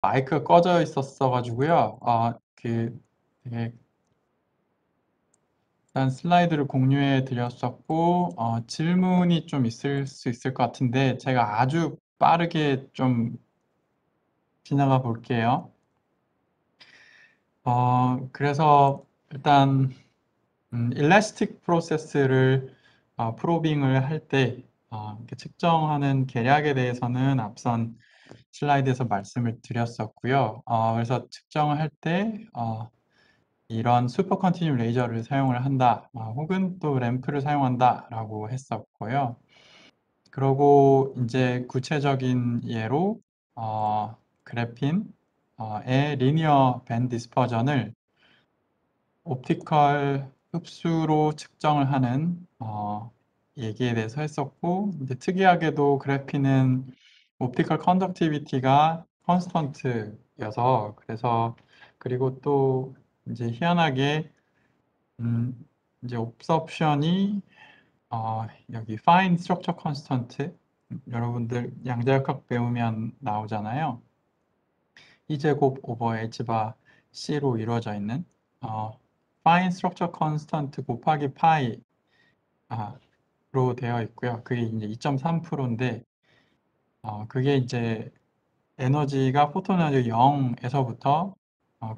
마이크가 꺼져 있었어 가지고요. 되게 일단 슬라이드를 공유해 드렸었고, 질문이 좀 있을 수 있을 것 같은데, 제가 아주 빠르게 좀 지나가 볼게요. 그래서 일단, 일라스틱 프로세스를 프로빙을 할 때, 이렇게 측정하는 계략에 대해서는 앞선 슬라이드에서 말씀을 드렸었고요. 그래서 측정을 할 때, 이런 슈퍼 컨티뉴 레이저를 사용을 한다, 혹은 또 램프를 사용한다라고 했었고요. 그러고 이제 구체적인 예로 그래핀의 리니어 밴드 디스퍼전을 옵티컬 흡수로 측정을 하는 얘기에 대해서 했었고, 이제 특이하게도 그래핀은 옵티컬 컨덕티비티가 컨스턴트여서, 그래서 그리고 또 이제 희한하게 이제 옵섭션이 여기 fine structure constant, 여러분들 양자역학 배우면 나오잖아요. E제곱 오버 H바 C로 이루어져 있는 fine structure constant 곱하기 파이 로 되어 있고요. 그게 이제 2.3%인데 그게 이제 에너지가 포톤 에너지 0에서부터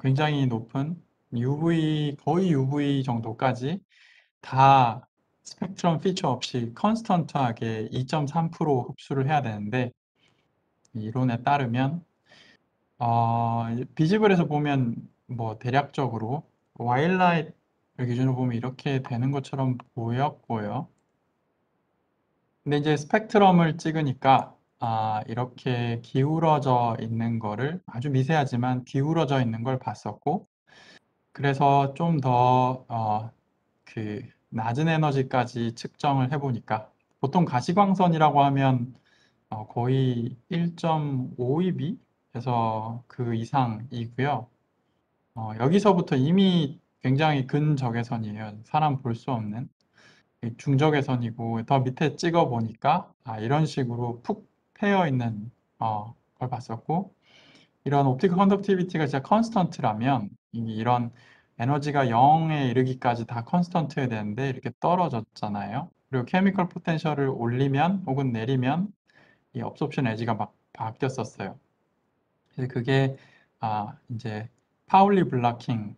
굉장히 높은 UV, 거의 UV 정도까지 다 스펙트럼 피처 없이 컨스턴트하게 2.3% 흡수를 해야 되는데, 이론에 따르면 비지블에서 보면 뭐 대략적으로 와일라이트를 기준으로 보면 이렇게 되는 것처럼 보였고요. 근데 이제 스펙트럼을 찍으니까 이렇게 기울어져 있는 거를, 아주 미세하지만 기울어져 있는 걸 봤었고, 그래서 좀 더 낮은 에너지까지 측정을 해보니까, 보통 가시광선이라고 하면 거의 1.5eV에서 그 이상이고요. 여기서부터 이미 굉장히 근적외선이에요. 사람 볼 수 없는 중적외선이고, 더 밑에 찍어 보니까 이런 식으로 푹 패여 있는 걸 봤었고, 이런 옵티컬 컨덕티비티가 진짜 컨스턴트라면 이런 에너지가 0에 이르기까지 다 컨스턴트여야 되는데 이렇게 떨어졌잖아요. 그리고 케미컬 포텐셜을 올리면 혹은 내리면 이 업소션 에지가 막 바뀌었었어요. 그래서 그게 이제 파울리 블라킹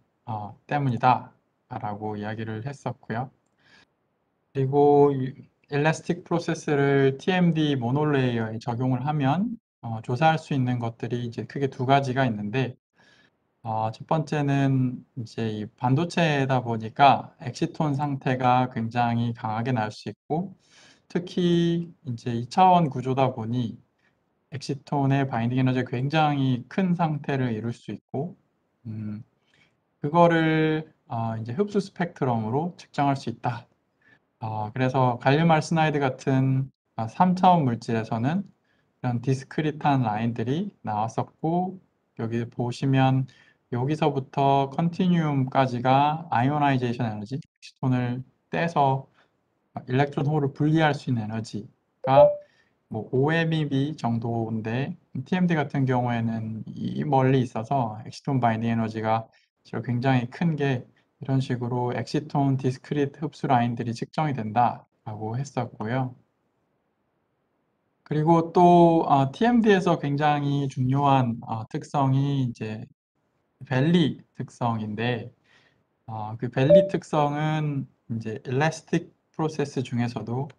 때문이다 라고 이야기를 했었고요. 그리고 일라스틱 프로세스를 TMD 모노레이어에 적용을 하면 조사할 수 있는 것들이 이제 크게 두 가지가 있는데, 첫 번째는 이제 이 반도체다 보니까 엑시톤 상태가 굉장히 강하게 날 수 있고, 특히 이제 2차원 구조다 보니 엑시톤의 바인딩 에너지가 굉장히 큰 상태를 이룰 수 있고, 그거를 이제 흡수 스펙트럼으로 측정할 수 있다. 그래서 갈륨 알스나이드 같은 3차원 물질에서는 이런 디스크릿한 라인들이 나왔었고, 여기 보시면 여기서부터 컨티뉴움까지가 아이오나이제이션 에너지, 엑시톤을 떼서 일렉트론 홀을 분리할 수 있는 에너지가 뭐 5meV 정도인데, TMD 같은 경우에는 이 멀리 있어서 엑시톤 바인딩 에너지가 굉장히 큰 게 이런 식으로 엑시톤 디스크릿 흡수 라인들이 측정이 된다라고 했었고요. 그리고 또 TMD에서 굉장히 중요한 특성이 이제 밸리 특성인데, 그 밸리 특성은 이제 일라스틱 프로세스 중에서도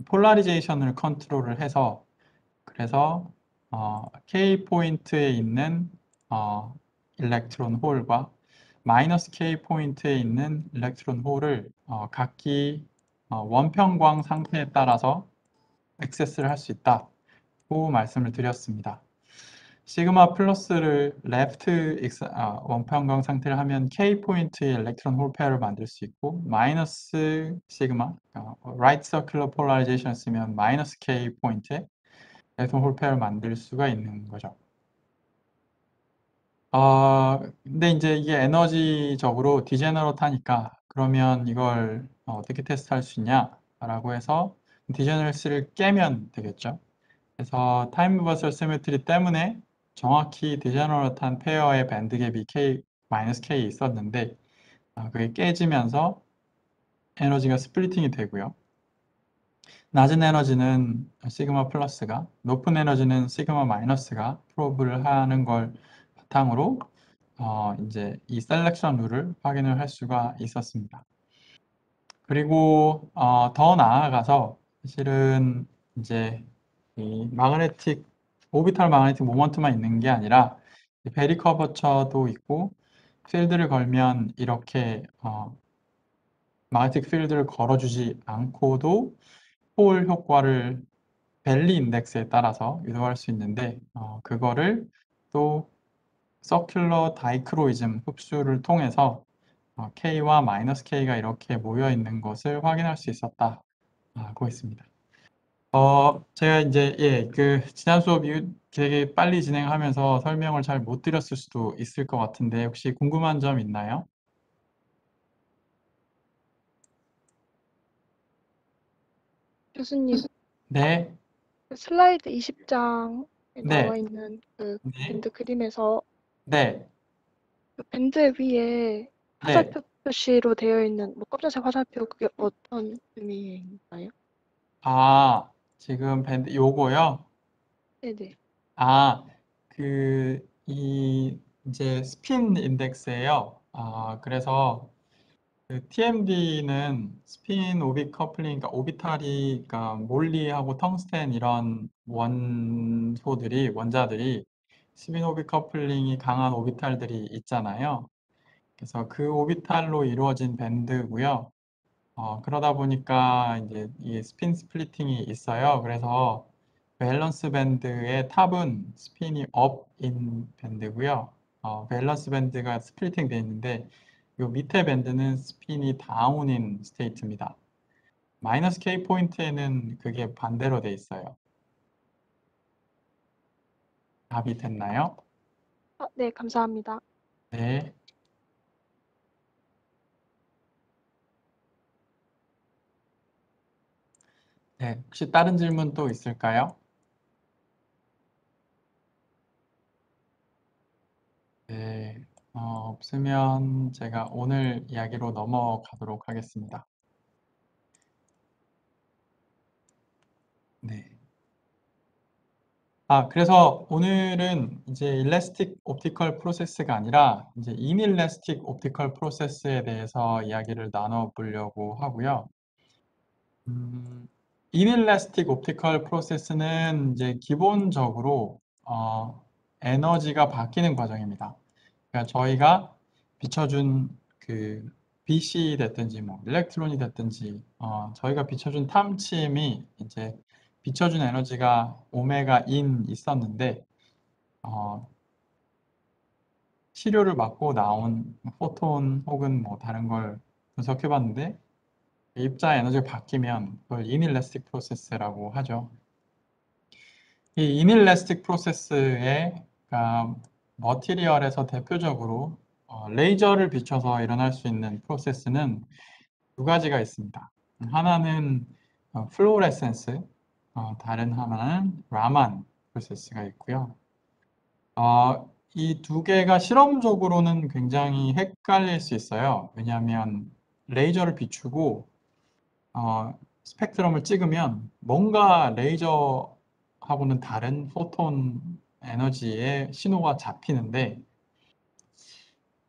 폴라리제이션을 컨트롤을 해서, 그래서 K 포인트에 있는 일렉트론 홀과 마이너스 K 포인트에 있는 일렉트론 홀을 각기 원평광 상태에 따라서 액세스를 할 수 있다고 말씀을 드렸습니다. 시그마 플러스를 레프트 원평광 상태를 하면 K 포인트의 일렉트론 홀 페어를 만들 수 있고, 마이너스 시그마 라이트 서큘러 폴라리제이션을 쓰면 마이너스 K 포인트의 일렉트론 홀 페어를 만들 수가 있는 거죠. 근데 이제 이게 에너지적으로 디제너러트하니까, 그러면 이걸 어떻게 테스트할 수 있냐라고 해서 디제너러시를 깨면 되겠죠. 그래서 타임 버설 시메트리 때문에 정확히 디제너럴한 페어의 밴드갭이 K-K 있었는데 그게 깨지면서 에너지가 스플리팅이 되고요. 낮은 에너지는 시그마 플러스가, 높은 에너지는 시그마 마이너스가 프로브를 하는 걸 바탕으로 이제 이 셀렉션 룰을 확인을 할 수가 있었습니다. 그리고 더 나아가서 사실은 이제 이 오비탈 마그네틱 모먼트만 있는 게 아니라 베리 커버처도 있고 필드를 걸면 이렇게 마그네틱 필드를 걸어주지 않고도 홀 효과를 벨리 인덱스에 따라서 유도할 수 있는데 그거를 또 서큘러 다이크로이즘 흡수를 통해서 K와 마이너스 K가 이렇게 모여 있는 것을 확인할 수 있었다고 했습니다. 제가 이제 지난 수업이 되게 빨리 진행하면서 설명을 잘 못 드렸을 수도 있을 것 같은데 혹시 궁금한 점 있나요? 교수님, 네, 그 슬라이드 20장에 나와 네, 있는 그 네, 밴드 그림에서 네, 그 밴드 위에 네. 화살표 표시로 되어 있는 뭐 검정색 화살표 그게 어떤 의미인가요? 지금 밴드 요거요? 네네. 이제 스핀 인덱스예요. 그래서 그 TMD는 스핀 오비 커플링, 그러니까 오비탈이, 그러니까 몰리하고 텅스텐 이런 원자들이 스핀 오비 커플링이 강한 오비탈들이 있잖아요. 그래서 그 오비탈로 이루어진 밴드고요. 그러다 보니까 이제 이 스핀 스플리팅이 있어요. 그래서 밸런스 밴드의 탑은 스핀이 업인 밴드고요. 밸런스 밴드가 스플리팅 되어 있는데 이 밑에 밴드는 스핀이 다운인 스테이트입니다. 마이너스 K 포인트에는 그게 반대로 돼 있어요. 답이 됐나요? 네, 감사합니다. 네. 네. 혹시 다른 질문 또 있을까요? 네. 없으면 제가 오늘 이야기로 넘어가도록 하겠습니다. 네. 그래서 오늘은 이제 일래스틱 옵티컬 프로세스가 아니라 이제 인일래스틱 옵티컬 프로세스에 대해서 이야기를 나눠보려고 하고요. 인일래스틱 옵티컬 프로세스는 이제 기본적으로 에너지가 바뀌는 과정입니다. 그러니까 저희가 비춰준 그 빛이 됐든지 뭐 일렉트론이 됐든지 저희가 비춰준 탐침이 이제 비춰준 에너지가 오메가 인 있었는데 시료를 맞고 나온 포톤 혹은 뭐 다른 걸 분석해 봤는데 입자 에너지가 바뀌면 그걸 이닐래스틱 프로세스라고 하죠. 이 이닐래스틱 프로세스의 머티리얼에서 대표적으로 레이저를 비춰서 일어날 수 있는 프로세스는 두 가지가 있습니다. 하나는 플로레센스, 다른 하나는 라만 프로세스가 있고요. 이 두 개가 실험적으로는 굉장히 헷갈릴 수 있어요. 왜냐하면 레이저를 비추고 스펙트럼을 찍으면 뭔가 레이저하고는 다른 포톤 에너지의 신호가 잡히는데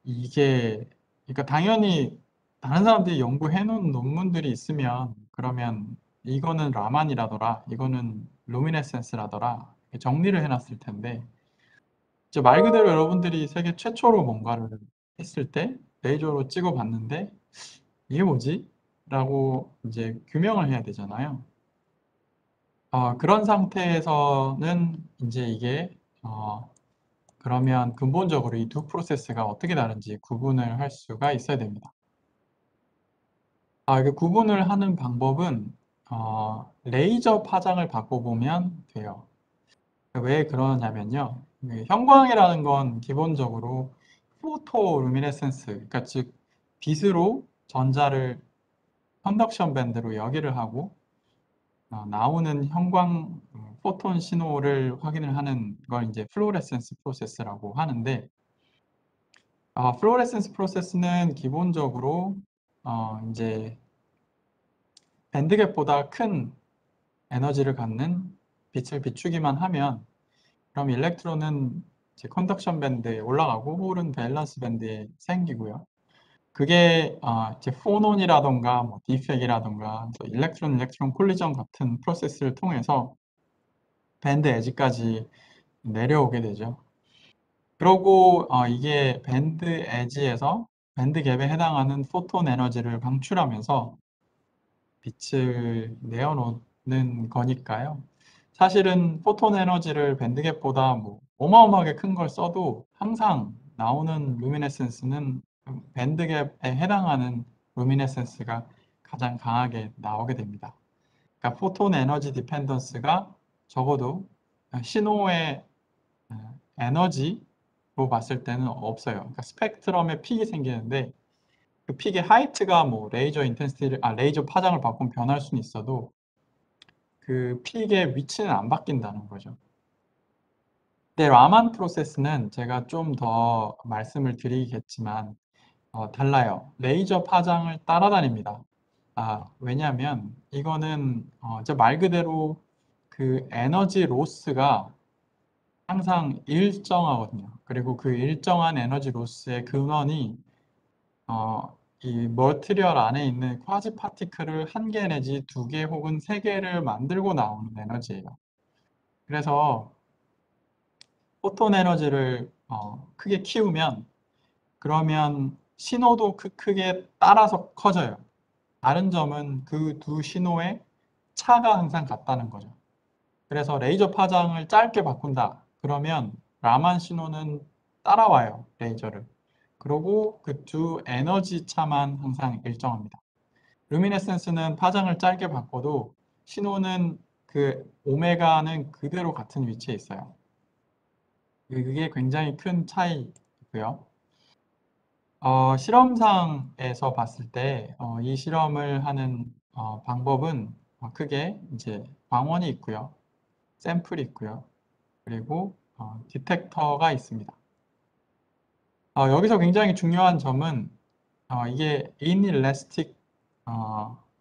이게 그러니까 당연히 다른 사람들이 연구해 놓은 논문들이 있으면 그러면 이거는 라만이라더라, 이거는 루미네센스라더라 이렇게 정리를 해놨을 텐데 이제 말 그대로 여러분들이 세계 최초로 뭔가를 했을 때 레이저로 찍어 봤는데 이게 뭐지? 라고 이제 규명을 해야 되잖아요. 그런 상태에서는 이제 이게 그러면 근본적으로 이 두 프로세스가 어떻게 다른지 구분을 할 수가 있어야 됩니다. 이게 구분을 하는 방법은 레이저 파장을 바꿔보면 돼요. 왜 그러냐면요. 형광이라는 건 기본적으로 포토루미네센스, 그러니까 즉 빛으로 전자를 컨덕션 밴드로 역이를 하고 나오는 형광 포톤 신호를 확인을 하는 걸 이제 플로레센스 프로세스라고 하는데, 플로레센스 프로세스는 기본적으로 이제 밴드갭보다 큰 에너지를 갖는 빛을 비추기만 하면, 그럼 일렉트론은 이제 컨덕션 밴드에 올라가고 홀은 밸런스 밴드에 생기고요. 그게 이제 포논이라던가 뭐 디펙이라던가 또 일렉트론 콜리전 같은 프로세스를 통해서 밴드 에지까지 내려오게 되죠. 그러고 이게 밴드 에지에서 밴드 갭에 해당하는 포톤 에너지를 방출하면서 빛을 내어놓는 거니까요. 사실은 포톤 에너지를 밴드 갭보다 뭐 어마어마하게 큰 걸 써도 항상 나오는 루미네센스는 밴드 갭에 해당하는 루미네센스가 가장 강하게 나오게 됩니다. 그러니까 포톤 에너지 디펜던스가 적어도 신호의 에너지로 봤을 때는 없어요. 그러니까 스펙트럼에 픽이 생기는데 그 픽의 하이트가 뭐 레이저 파장을 바꾸면 변할 수는 있어도 그 픽의 위치는 안 바뀐다는 거죠. 근데 라만 프로세스는 제가 좀 더 말씀을 드리겠지만 달라요. 레이저 파장을 따라다닙니다. 왜냐하면 이거는 이제 말 그대로 그 에너지 로스가 항상 일정하거든요. 그리고 그 일정한 에너지 로스의 근원이 이 머티리얼 안에 있는 쿼지 파티클을 한 개 내지 두 개 혹은 세 개를 만들고 나오는 에너지예요. 그래서 포톤 에너지를 크게 키우면 그러면 신호도 크게 따라서 커져요. 다른 점은 그 두 신호의 차가 항상 같다는 거죠. 그래서 레이저 파장을 짧게 바꾼다. 그러면 라만 신호는 따라와요, 레이저를. 그리고 그 두 에너지 차만 항상 일정합니다. 루미네센스는 파장을 짧게 바꿔도 신호는 그 오메가는 그대로 같은 위치에 있어요. 그게 굉장히 큰 차이고요. 실험상에서 봤을 때 이 실험을 하는 방법은 크게 이제 광원이 있고요. 샘플이 있고요. 그리고 디텍터가 있습니다. 여기서 굉장히 중요한 점은 이게 inelastic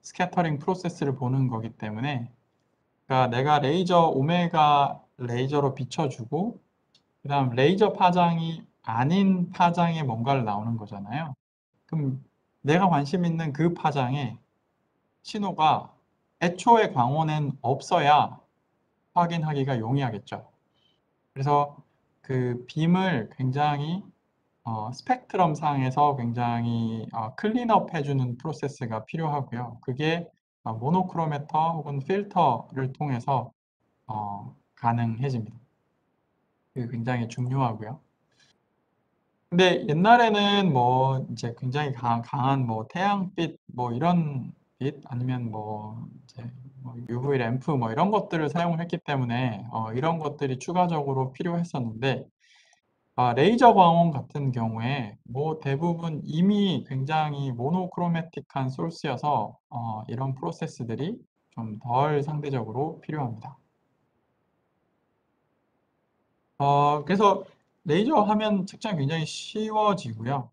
스캐터링 프로세스를 보는 거기 때문에, 그러니까 내가 레이저 오메가 레이저로 비춰주고 그 다음 레이저 파장이 아닌 파장에 뭔가를 나오는 거잖아요. 그럼 내가 관심 있는 그 파장에 신호가 애초에 광원엔 없어야 확인하기가 용이하겠죠. 그래서 그 빔을 굉장히 스펙트럼 상에서 굉장히 클린업 해주는 프로세스가 필요하고요. 그게 모노크로메터 혹은 필터를 통해서 가능해집니다. 그게 굉장히 중요하고요. 근데 옛날에는 뭐 이제 굉장히 강한 뭐 태양빛 뭐 이런 빛 아니면 뭐 이제 뭐 UV 램프 뭐 이런 것들을 사용을 했기 때문에 이런 것들이 추가적으로 필요했었는데 레이저 광원 같은 경우에 뭐 대부분 이미 굉장히 모노크로매틱한 소스여서 이런 프로세스들이 좀 덜 상대적으로 필요합니다. 그래서 레이저 하면 측정이 굉장히 쉬워지고요.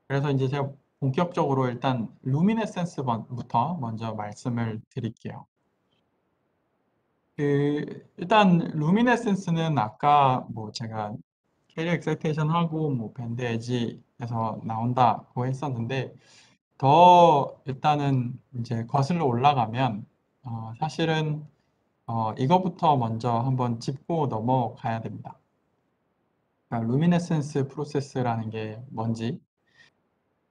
그래서 이제 제가 본격적으로 일단 루미네센스부터 먼저 말씀을 드릴게요. 일단 루미네센스는 아까 뭐 제가 캐리어 엑사이테이션 하고 뭐 밴드 엣지에서 나온다고 했었는데 더 일단은 이제 거슬러 올라가면 사실은 이거부터 먼저 한번 짚고 넘어가야 됩니다. 그러니까 루미네센스 프로세스라는 게 뭔지.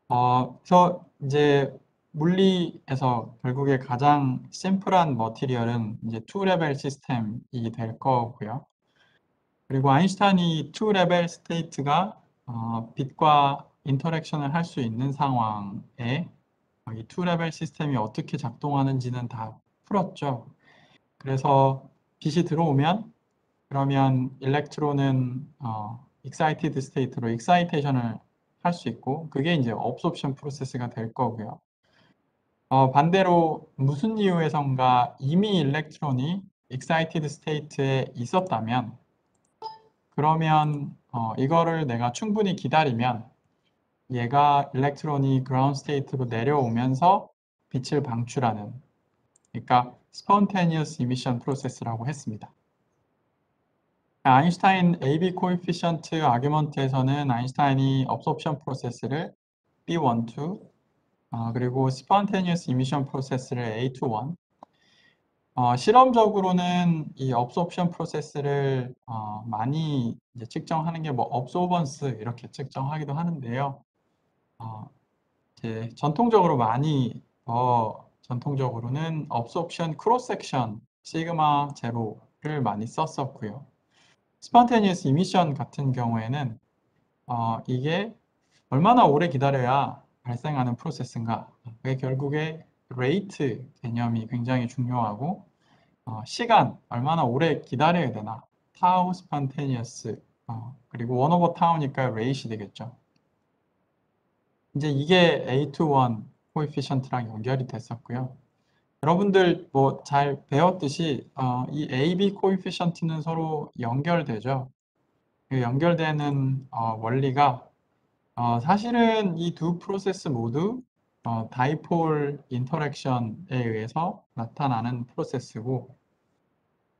그래서 이제 물리에서 결국에 가장 심플한 머티리얼은 이제 투 레벨 시스템이 될 거고요. 그리고 아인슈타인이 투 레벨 스테이트가 빛과 인터랙션을 할 수 있는 상황에 이 투 레벨 시스템이 어떻게 작동하는지는 다 풀었죠. 그래서 빛이 들어오면 그러면 일렉트론은 excited state로 excitation 할 수 있고 그게 이제 absorption 프로세스가 될 거고요. 반대로 무슨 이유에선가 이미 일렉트론이 excited state에 있었다면 그러면 이거를 내가 충분히 기다리면 얘가 일렉트론이 ground state로 내려오면서 빛을 방출하는, 그러니까 spontaneous emission process라고 했습니다. 아인슈타인 AB 코에피션트 아규먼트에서는 아인슈타인이 absorption process를 B12, 그리고 spontaneous emission process를 A21, 실험적으로는 이 absorption process를 많이 이제 측정하는 게 뭐 absorbance 이렇게 측정하기도 하는데요. 이제 전통적으로 많이 전통적으로는 absorption cross section 시그마 제로를 많이 썼었고요. spontaneous emission 같은 경우에는 이게 얼마나 오래 기다려야 발생하는 프로세스인가? 그게 결국에 rate 개념이 굉장히 중요하고 시간 얼마나 오래 기다려야 되나? tau spontaneous 그리고 1 over tau니까 rate이 되겠죠. 이제 이게 A21 코에피션트랑 연결이 됐었고요. 여러분들 뭐 잘 배웠듯이 이 AB 코에피션트는 서로 연결되죠. 그 연결되는 원리가 사실은 이 두 프로세스 모두 다이폴 인터랙션에 의해서 나타나는 프로세스고,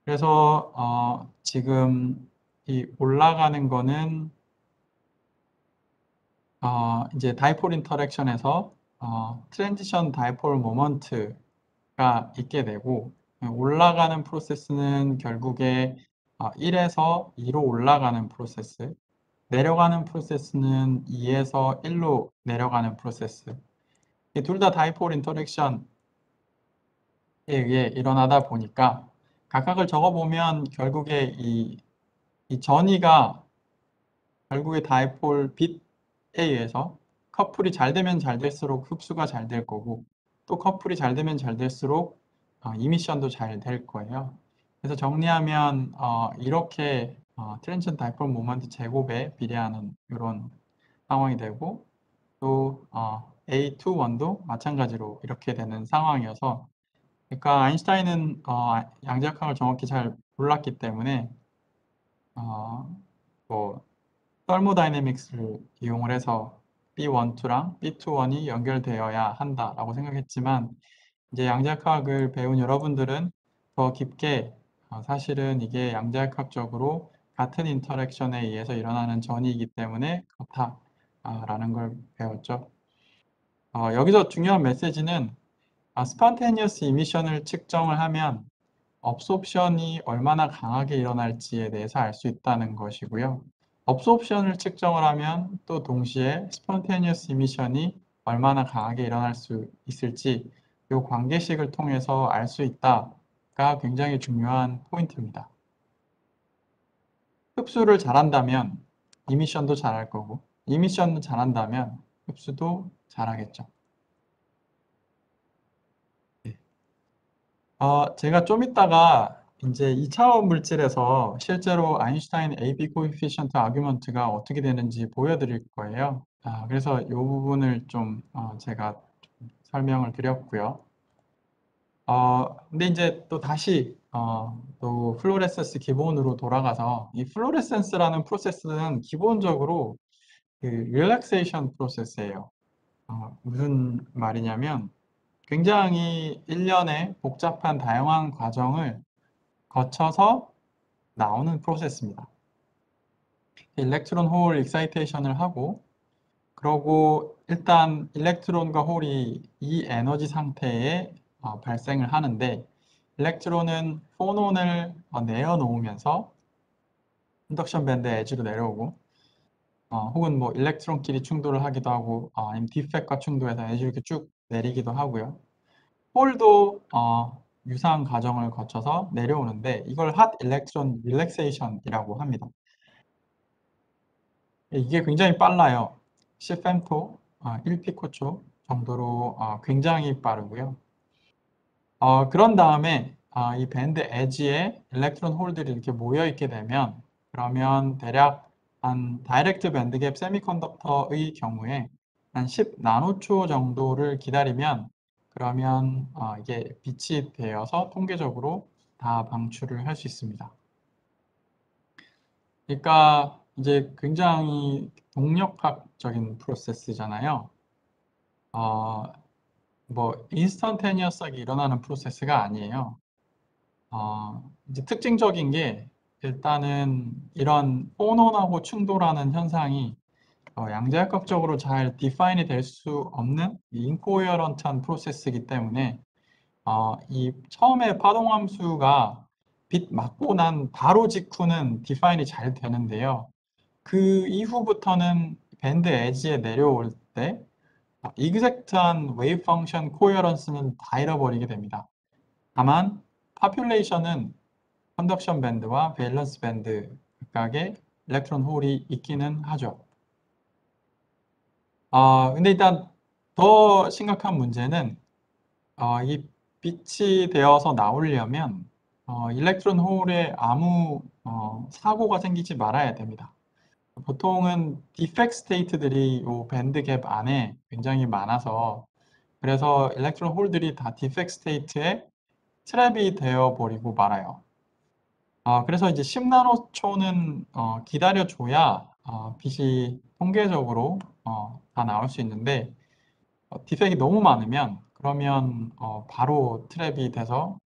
그래서 지금 이 올라가는 거는 이제 다이폴 인터랙션에서 트랜지션 다이폴 모먼트가 있게 되고, 올라가는 프로세스는 결국에 1에서 2로 올라가는 프로세스, 내려가는 프로세스는 2에서 1로 내려가는 프로세스. 둘 다 다이폴 인터랙션에 의해 일어나다 보니까 각각을 적어보면 결국에 이 전이가 결국에 다이폴 빛에 의해서 커플이 잘 되면 잘 될수록 흡수가 잘 될 거고, 또 커플이 잘 되면 잘 될수록 이미션도 잘 될 거예요. 그래서 정리하면 이렇게 트랜지션 다이폴 모먼트 제곱에 비례하는 이런 상황이 되고, 또 A21도 마찬가지로 이렇게 되는 상황이어서, 그러니까 아인슈타인은 양자역학을 정확히 잘 몰랐기 때문에 뭐 터모다이내믹스를 이용을 해서 B12랑 B21이 연결되어야 한다라고 생각했지만, 이제 양자역학을 배운 여러분들은 더 깊게 사실은 이게 양자역학적으로 같은 인터랙션에 의해서 일어나는 전이기 때문에 그렇다라는 걸 배웠죠. 여기서 중요한 메시지는 스pontaneous emission을 측정을 하면 absorption이 얼마나 강하게 일어날지에 대해서 알 수 있다는 것이고요. absorption을 측정을 하면 또 동시에 spontaneous emission이 얼마나 강하게 일어날 수 있을지 이 관계식을 통해서 알 수 있다가 굉장히 중요한 포인트입니다. 흡수를 잘한다면 이미션도 잘할 거고, 이미션도 잘한다면 흡수도 잘하겠죠. 제가 좀 이따가 이제 2차원 물질에서 실제로 아인슈타인 AB 코에피션트 아규먼트가 어떻게 되는지 보여드릴 거예요. 그래서 이 부분을 좀 제가 좀 설명을 드렸고요. 근데 이제 또 다시 또 플로레센스 기본으로 돌아가서 이 플로레센스라는 프로세스는 기본적으로 그 릴렉세이션 프로세스예요. 무슨 말이냐면 굉장히 일련의 복잡한 다양한 과정을 거쳐서 나오는 프로세스입니다. 일렉트론 홀 익사이테이션을 하고, 그러고 일단 일렉트론과 홀이 이 에너지 상태에 발생을 하는데, 일렉트론은 포논을 내어놓으면서 인덕션 밴드 에지로 내려오고, 혹은 뭐 일렉트론끼리 충돌을 하기도 하고, 아니면 디펙과 충돌해서 에지로 이렇게 쭉 내리기도 하고요. 홀도 유사한 과정을 거쳐서 내려오는데 이걸 핫 일렉트론 릴렉세이션이라고 합니다. 이게 굉장히 빨라요. 10fem토, 1피코초 정도로 굉장히 빠르고요. 그런 다음에 이 밴드 에지에 일렉트론 홀들이 이렇게 모여 있게 되면, 그러면 대략 한 다이렉트 밴드갭 세미컨덕터의 경우에 한 10나노초 정도를 기다리면 그러면 이게 빛이 되어서 통계적으로 다 방출을 할 수 있습니다. 그러니까 이제 굉장히 동력학적인 프로세스잖아요. 뭐 인스턴테니어스하게 일어나는 프로세스가 아니에요. 이제 특징적인 게 일단은 이런 포논하고 충돌하는 현상이 양자역학적으로 잘 디파인이 될 수 없는 인코헤런트한 프로세스이기 때문에 이 처음에 파동함수가 빛 맞고 난 바로 직후는 디파인이 잘 되는데요. 그 이후부터는 밴드 엣지에 내려올 때 이그젝트한 웨이브 펑션 코헤런스는 다 잃어버리게 됩니다. 다만 파퓰레이션은 컨덕션 밴드와 밸런스 밴드 각각의 일렉트론 홀이 있기는 하죠. 근데 일단 더 심각한 문제는 이 빛이 되어서 나오려면 일렉트론 홀에 아무 사고가 생기지 말아야 됩니다. 보통은 디펙트 스테이트들이 이 밴드 갭 안에 굉장히 많아서 그래서 일렉트론 홀들이 다 디펙트 스테이트에 트랩이 되어 버리고 말아요. 그래서 이제 10나노초는 기다려줘야 빛이 통계적으로 다 나올 수 있는데 디펙이 너무 많으면 그러면 바로 트랩이 돼서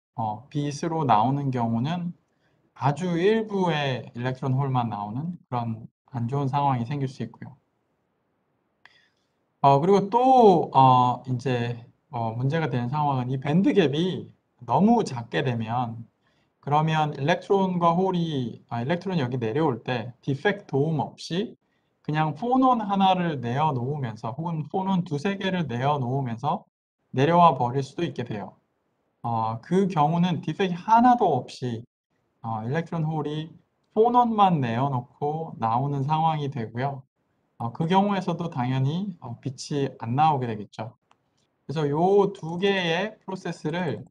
빛으로 나오는 경우는 아주 일부의 일렉트론 홀만 나오는 그런 안 좋은 상황이 생길 수 있고요. 그리고 또 이제 문제가 되는 상황은 이 밴드 갭이 너무 작게 되면 그러면 일렉트론과 홀이 일렉트론이 여기 내려올 때 디펙트 도움 없이 그냥 포논 하나를 내어 놓으면서 혹은 포논 두세 개를 내어 놓으면서 내려와 버릴 수도 있게 돼요. 그 경우는 디펙이 하나도 없이 일렉트론 홀이 포논만 내어 놓고 나오는 상황이 되고요. 그 경우에서도 당연히 빛이 안 나오게 되겠죠. 그래서 이 두 개의 프로세스를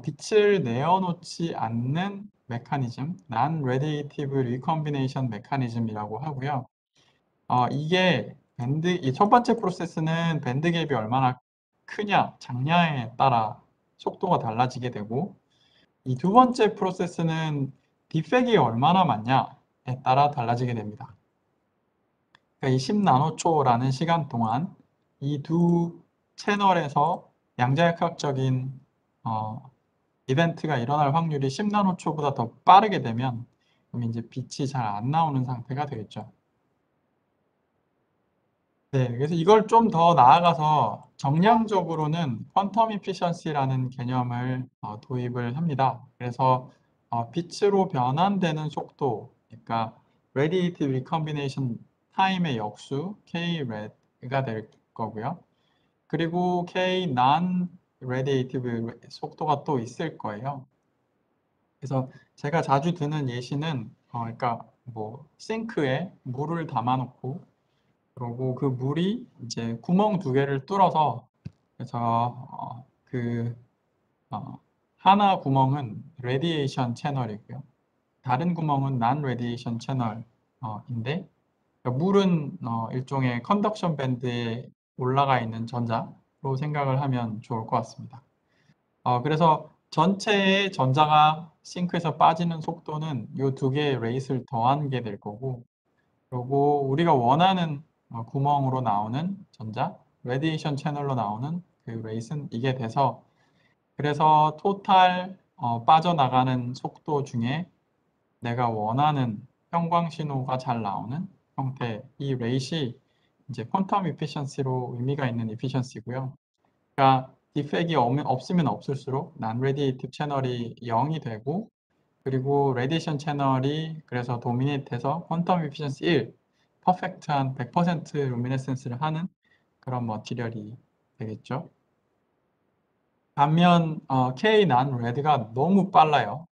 빛을 내어놓지 않는 메커니즘, Non-Radiative Recombination Mechanism이라고 하고요. 이게 이 첫 번째 프로세스는 밴드 갭이 얼마나 크냐, 작냐에 따라 속도가 달라지게 되고, 이 두 번째 프로세스는 디펙이 얼마나 많냐에 따라 달라지게 됩니다. 그러니까 이 10나노초라는 시간 동안 이 두 채널에서 양자역학적인 이벤트가 일어날 확률이 10나노초보다 더 빠르게 되면 그럼 이제 빛이 잘 안 나오는 상태가 되겠죠. 네, 그래서 이걸 좀 더 나아가서 정량적으로는 퀀텀 이피션시라는 개념을 도입을 합니다. 그래서 빛으로 변환되는 속도, 그러니까 radiative recombination 타임의 역수 k-rad가 될 거고요. 그리고 k non-radiative 속도가 또 있을 거예요. 그래서 제가 자주 드는 예시는 그러니까 뭐 싱크에 물을 담아놓고 그리고 그 물이 이제 구멍 두 개를 뚫어서 그래서 하나 구멍은 레디에이션 채널이고요. 다른 구멍은 난 레디에이션 채널인데 물은 일종의 컨덕션 밴드에 올라가 있는 전자로 생각을 하면 좋을 것 같습니다. 그래서 전체의 전자가 싱크에서 빠지는 속도는 이 두 개의 레이스를 더한 게 될 거고 그리고 우리가 원하는 구멍으로 나오는 전자, 레디에이션 채널로 나오는 그 레이스는 이게 돼서 그래서 토탈 빠져나가는 속도 중에 내가 원하는 형광 신호가 잘 나오는 형태 이 레이시 이제 퀀텀 이피션시로 의미가 있는 이피션시고요. 그러니까 디펙이 없으면 없을수록 난 레디에이티브 채널이 0이 되고 그리고 레디에이션 채널이 그래서 도미네이트해서 퀀텀 이피션시 1, 퍼펙트한 100% 루미네센스를 하는 그런 머티리얼이 되겠죠. 반면 K 난 레드가 너무 빨라요.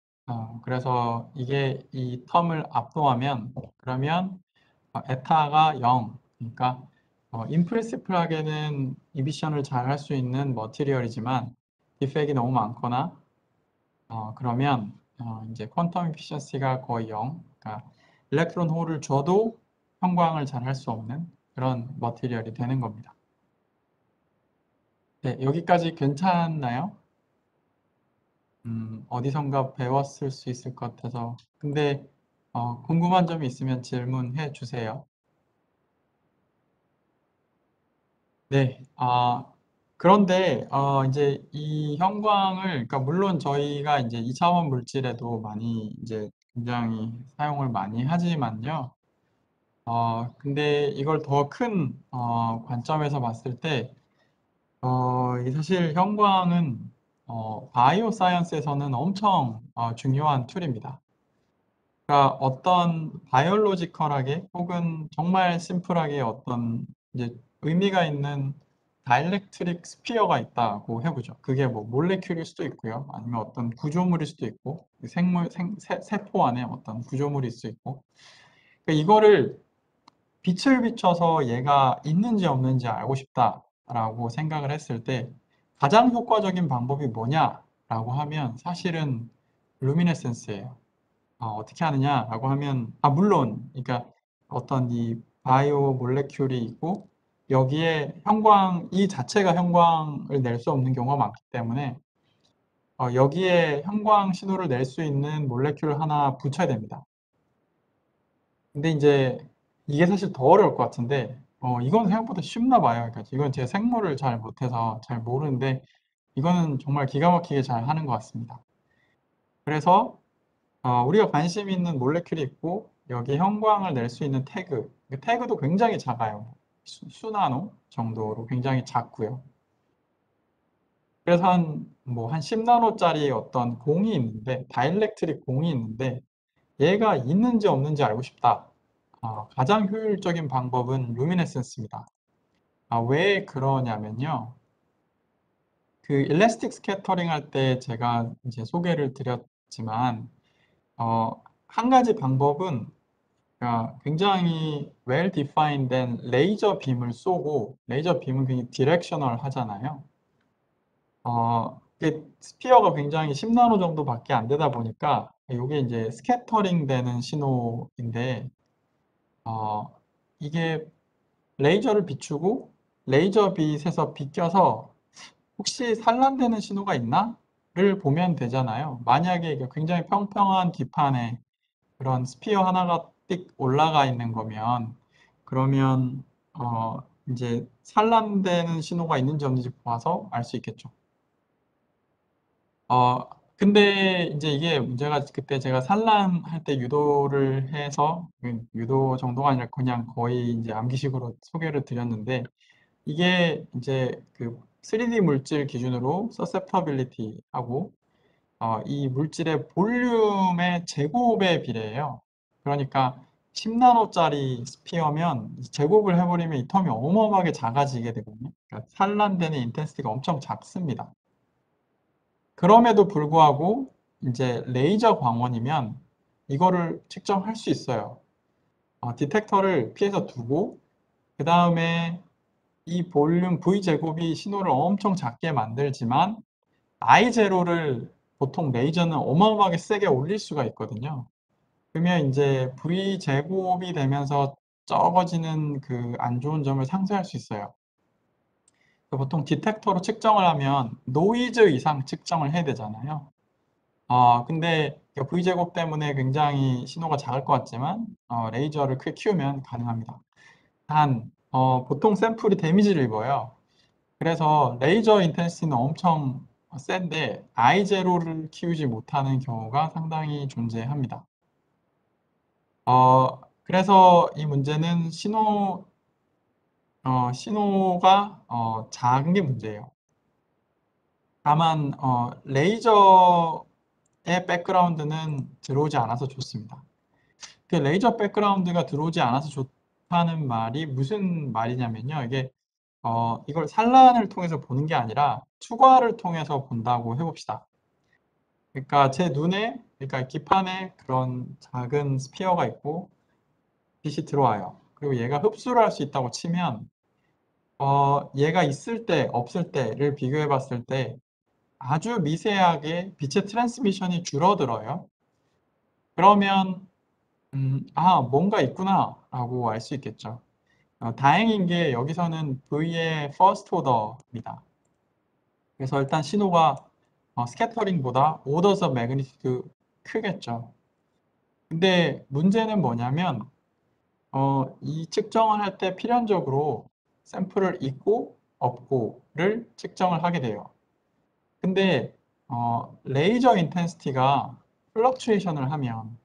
그래서 이게 이 텀을 압도하면 그러면 에타가 0, 그러니까 인프린시플하게는 이비션을 잘 할 수 있는 머티리얼이지만 디펙이 너무 많거나 그러면 이제 퀀텀 이피션시가 거의 0, 그러니까 일렉트론 홀을 줘도 형광을 잘 할 수 없는 그런 머티리얼이 되는 겁니다. 네, 여기까지 괜찮나요? 어디선가 배웠을 수 있을 것 같아서. 근데 궁금한 점이 있으면 질문해 주세요. 네, 그런데 이제 이 형광을, 그러니까 물론 저희가 이제 2차원 물질에도 많이 이제 굉장히 사용을 많이 하지만요. 근데 이걸 더 큰 관점에서 봤을 때, 이 사실 형광은 바이오 사이언스에서는 엄청 중요한 툴입니다. 그러니까 어떤 바이올로지컬하게 혹은 정말 심플하게 어떤 이제 의미가 있는 다이렉트릭 스피어가 있다고 해보죠. 그게 뭐 몰레큘일 수도 있고요. 아니면 어떤 구조물일 수도 있고, 세포 안에 어떤 구조물일 수 있고. 그러니까 이거를 빛을 비춰서 얘가 있는지 없는지 알고 싶다라고 생각을 했을 때 가장 효과적인 방법이 뭐냐라고 하면 사실은 루미네센스예요. 어떻게 하느냐라고 하면, 물론, 그러니까 어떤 이 바이오 몰레큘이 있고, 여기에 이 자체가 형광을 낼 수 없는 경우가 많기 때문에, 여기에 형광 신호를 낼 수 있는 몰레큘을 하나 붙여야 됩니다. 근데 이제 이게 사실 더 어려울 것 같은데, 이건 생각보다 쉽나 봐요. 그러니까 이건 제가 생물을 잘 못해서 잘 모르는데, 이거는 정말 기가 막히게 잘 하는 것 같습니다. 그래서 우리가 관심 있는 몰레큘이 있고 여기 형광을 낼 수 있는 태그, 그 태그도 굉장히 작아요. 수나노 정도로 굉장히 작고요. 그래서 한 10나노짜리 어떤 공이 있는데, 다이렉트릭 공이 있는데 얘가 있는지 없는지 알고 싶다. 가장 효율적인 방법은 루미네센스입니다. 왜 그러냐면요. 그 일래스틱 스캐터링 할 때 제가 이제 소개를 드렸지만, 한 가지 방법은 굉장히 well defined 된 레이저 빔을 쏘고, 레이저 빔은 굉장히 디렉셔널 하잖아요. 이게 스피어가 굉장히 10나노 정도밖에 안 되다 보니까 이게 이제 스캐터링 되는 신호인데, 어, 이게 레이저를 비추고 레이저 빛에서 비껴서 혹시 산란되는 신호가 있나?를 보면 되잖아요. 만약에 이게 굉장히 평평한 기판에 그런 스피어 하나가 띡 올라가 있는 거면, 그러면 이제 산란되는 신호가 있는지 없는지 봐서 알 수 있겠죠. 근데 이제 이게 문제가, 그때 제가 산란할 때 유도를 해서, 유도 정도가 아니라 그냥 거의 이제 암기식으로 소개를 드렸는데, 이게 이제 그 3D 물질 기준으로 서셉터빌리티 하고 이 물질의 볼륨의 제곱에 비례해요. 그러니까 10나노짜리 스피어면 제곱을 해버리면 이 텀이 어마어마하게 작아지게 되거든요. 그러니까 산란되는 인텐시티가 엄청 작습니다. 그럼에도 불구하고 이제 레이저 광원이면 이거를 측정할 수 있어요. 디텍터를 피해서 두고 그 다음에 이 볼륨 V제곱이 신호를 엄청 작게 만들지만 I0를 보통 레이저는 어마어마하게 세게 올릴 수가 있거든요. 그러면 이제 V제곱이 되면서 적어지는 그 안 좋은 점을 상쇄할 수 있어요. 보통 디텍터로 측정을 하면 노이즈 이상 측정을 해야 되잖아요. 근데 V제곱 때문에 굉장히 신호가 작을 것 같지만 레이저를 크게 키우면 가능합니다. 보통 샘플이 데미지를 입어요. 그래서 레이저 인텐시티는 엄청 센데 I0를 키우지 못하는 경우가 상당히 존재합니다. 그래서 이 문제는 신호가 작은 게 문제예요. 다만 레이저의 백그라운드는 들어오지 않아서 좋습니다. 그 레이저 백그라운드가 들어오지 않아서 좋다는 말이 무슨 말이냐면요. 이걸 산란을 통해서 보는 게 아니라 투과를 통해서 본다고 해봅시다. 그러니까 제 눈에, 그러니까 기판에 그런 작은 스피어가 있고 빛이 들어와요. 그리고 얘가 흡수를 할 수 있다고 치면, 얘가 있을 때, 없을 때를 비교해 봤을 때 아주 미세하게 빛의 트랜스미션이 줄어들어요. 그러면, 뭔가 있구나 라고 알 수 있겠죠. 다행인 게 여기서는 V의 퍼스트 오더입니다. 그래서 일단 신호가 스캐터링보다 orders of magnitude 크겠죠. 근데 문제는 뭐냐면 이 측정을 할 때 필연적으로 샘플을 있고 없고를 측정을 하게 돼요. 근데 레이저 인텐시티가 플럭추에이션을 하면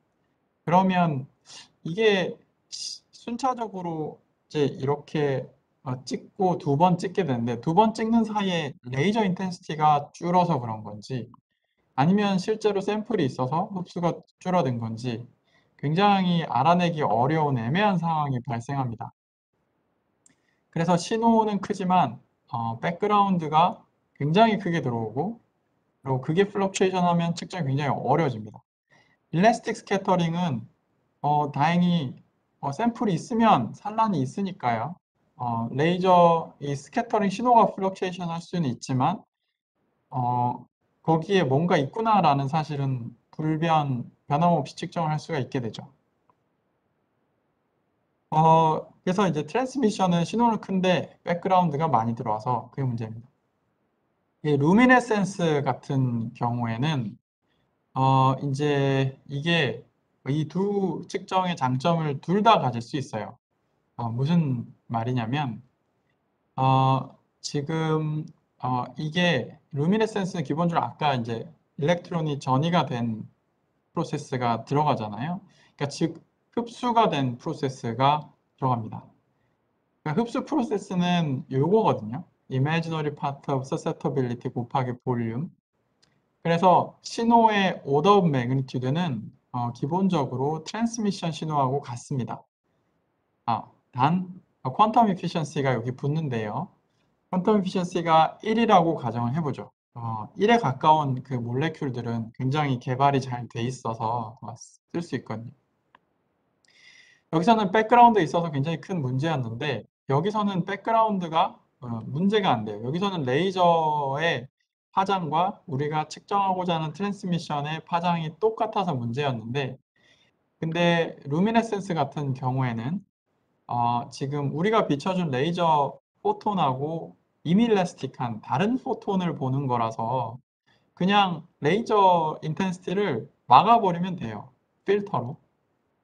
그러면 이게 순차적으로 이제 이렇게 찍고 두 번 찍게 되는데 두 번 찍는 사이에 레이저 인텐시티가 줄어서 그런 건지 아니면 실제로 샘플이 있어서 흡수가 줄어든 건지 굉장히 알아내기 어려운 애매한 상황이 발생합니다. 그래서 신호는 크지만 백그라운드가 굉장히 크게 들어오고 그리고 그게 플럭추에이션 하면 측정이 굉장히 어려워집니다. 일래스틱 스캐터링은 다행히 샘플이 있으면 산란이 있으니까요. 레이저 이 스캐터링 신호가 플럭추에이션 할 수는 있지만 거기에 뭔가 있구나라는 사실은 변함없이 측정을 할 수가 있게 되죠. 그래서 이제 트랜스미션은 신호는 큰데 백그라운드가 많이 들어와서 그게 문제입니다. 이 루미네센스 같은 경우에는 이제 이게 이 두 측정의 장점을 둘 다 가질 수 있어요. 무슨 말이냐면 지금 이게 루미네센스는 기본적으로 아까 이제 일렉트론이 전이가 된 프로세스가 들어가잖아요. 그러니까 즉 흡수가 된 프로세스가 들어갑니다. 그러니까 흡수 프로세스는 요거거든요. Imaginary part of susceptibility 곱하기 볼륨. 그래서 신호의 order of magnitude는 기본적으로 트랜스미션 신호하고 같습니다. 단 퀀텀 이피션시가 여기 붙는데요. 퀀텀 이피션시가 1이라고 가정을 해보죠. 1에 가까운 그 몰레큘들은 굉장히 개발이 잘 돼 있어서 쓸 수 있거든요. 여기서는 백그라운드에 있어서 굉장히 큰 문제였는데 여기서는 백그라운드가 문제가 안 돼요. 여기서는 레이저의 파장과 우리가 측정하고자 하는 트랜스미션의 파장이 똑같아서 문제였는데 근데 루미네센스 같은 경우에는 지금 우리가 비춰준 레이저 포톤하고 이밀레스틱한 다른 포톤을 보는 거라서 그냥 레이저 인텐시티를 막아버리면 돼요. 필터로.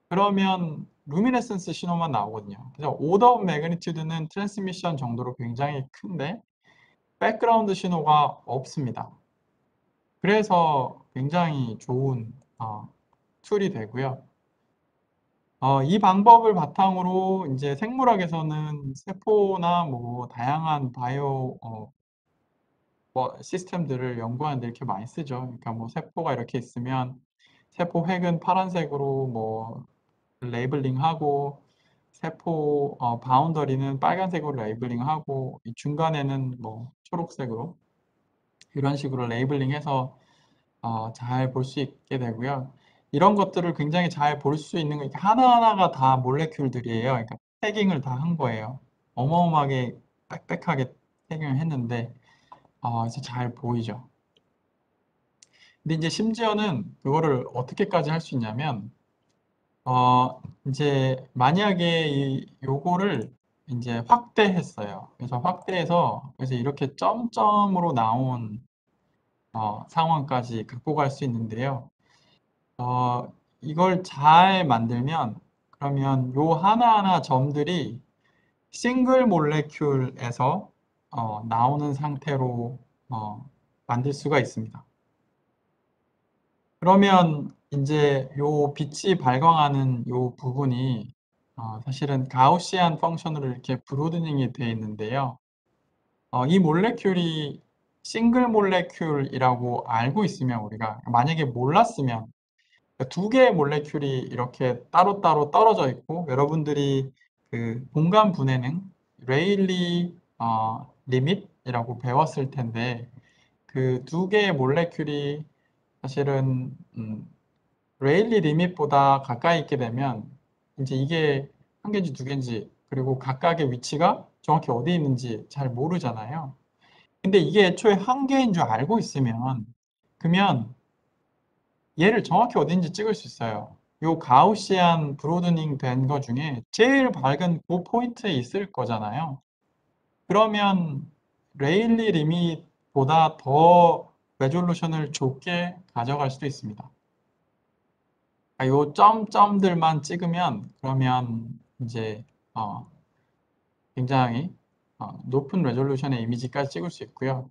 그러면 루미네센스 신호만 나오거든요. 그래서 오더 오브 매그니튜드는 트랜스미션 정도로 굉장히 큰데 백그라운드 신호가 없습니다. 그래서 굉장히 좋은 툴이 되고요. 이 방법을 바탕으로 이제 생물학에서는 세포나 뭐 다양한 바이오 시스템들을 연구하는데 이렇게 많이 쓰죠. 그러니까 뭐 세포가 이렇게 있으면 세포 획은 파란색으로 뭐 레이블링하고 세포 바운더리는 빨간색으로 레이블링하고 이 중간에는 뭐 초록색으로 이런 식으로 레이블링해서 잘 볼 수 있게 되고요. 이런 것들을 굉장히 잘 볼 수 있는 거 하나하나가 다 몰레큘들이에요. 그러니까 태깅을 다 한 거예요. 어마어마하게 빽빽하게 태깅을 했는데 이제 잘 보이죠. 근데 이제 심지어는 그거를 어떻게까지 할 수 있냐면 이제 만약에 요거를 이제 확대했어요. 그래서 확대해서 그래서 이렇게 점점으로 나온 상황까지 갖고 갈 수 있는데요. 이걸 잘 만들면 그러면 요 하나하나 점들이 싱글 몰레큘에서 나오는 상태로 만들 수가 있습니다. 그러면 이제 요 빛이 발광하는 요 부분이 사실은 가우시안 펑션으로 이렇게 브로드닝이 되어 있는데요. 이 몰레큘이 싱글 몰레큘이라고 알고 있으면 우리가 만약에 몰랐으면 두 개의 몰레큘이 이렇게 따로따로 떨어져 있고 여러분들이 그 공간 분해능 레일리 리밋이라고 배웠을 텐데 그 두 개의 몰레큘이 사실은 레일리 리밋보다 가까이 있게 되면 이제 이게 한 개인지 두 개인지 그리고 각각의 위치가 정확히 어디 있는지 잘 모르잖아요. 근데 이게 애초에 한 개인 줄 알고 있으면 그러면 얘를 정확히 어딘지 찍을 수 있어요. 요 가우시안 브로드닝 된 거 중에 제일 밝은 그 포인트에 있을 거잖아요. 그러면 레일리 리밋 보다 더 레졸루션을 좁게 가져갈 수도 있습니다. 요 점점들만 찍으면 그러면 이제 굉장히 높은 레졸루션의 이미지까지 찍을 수 있고요.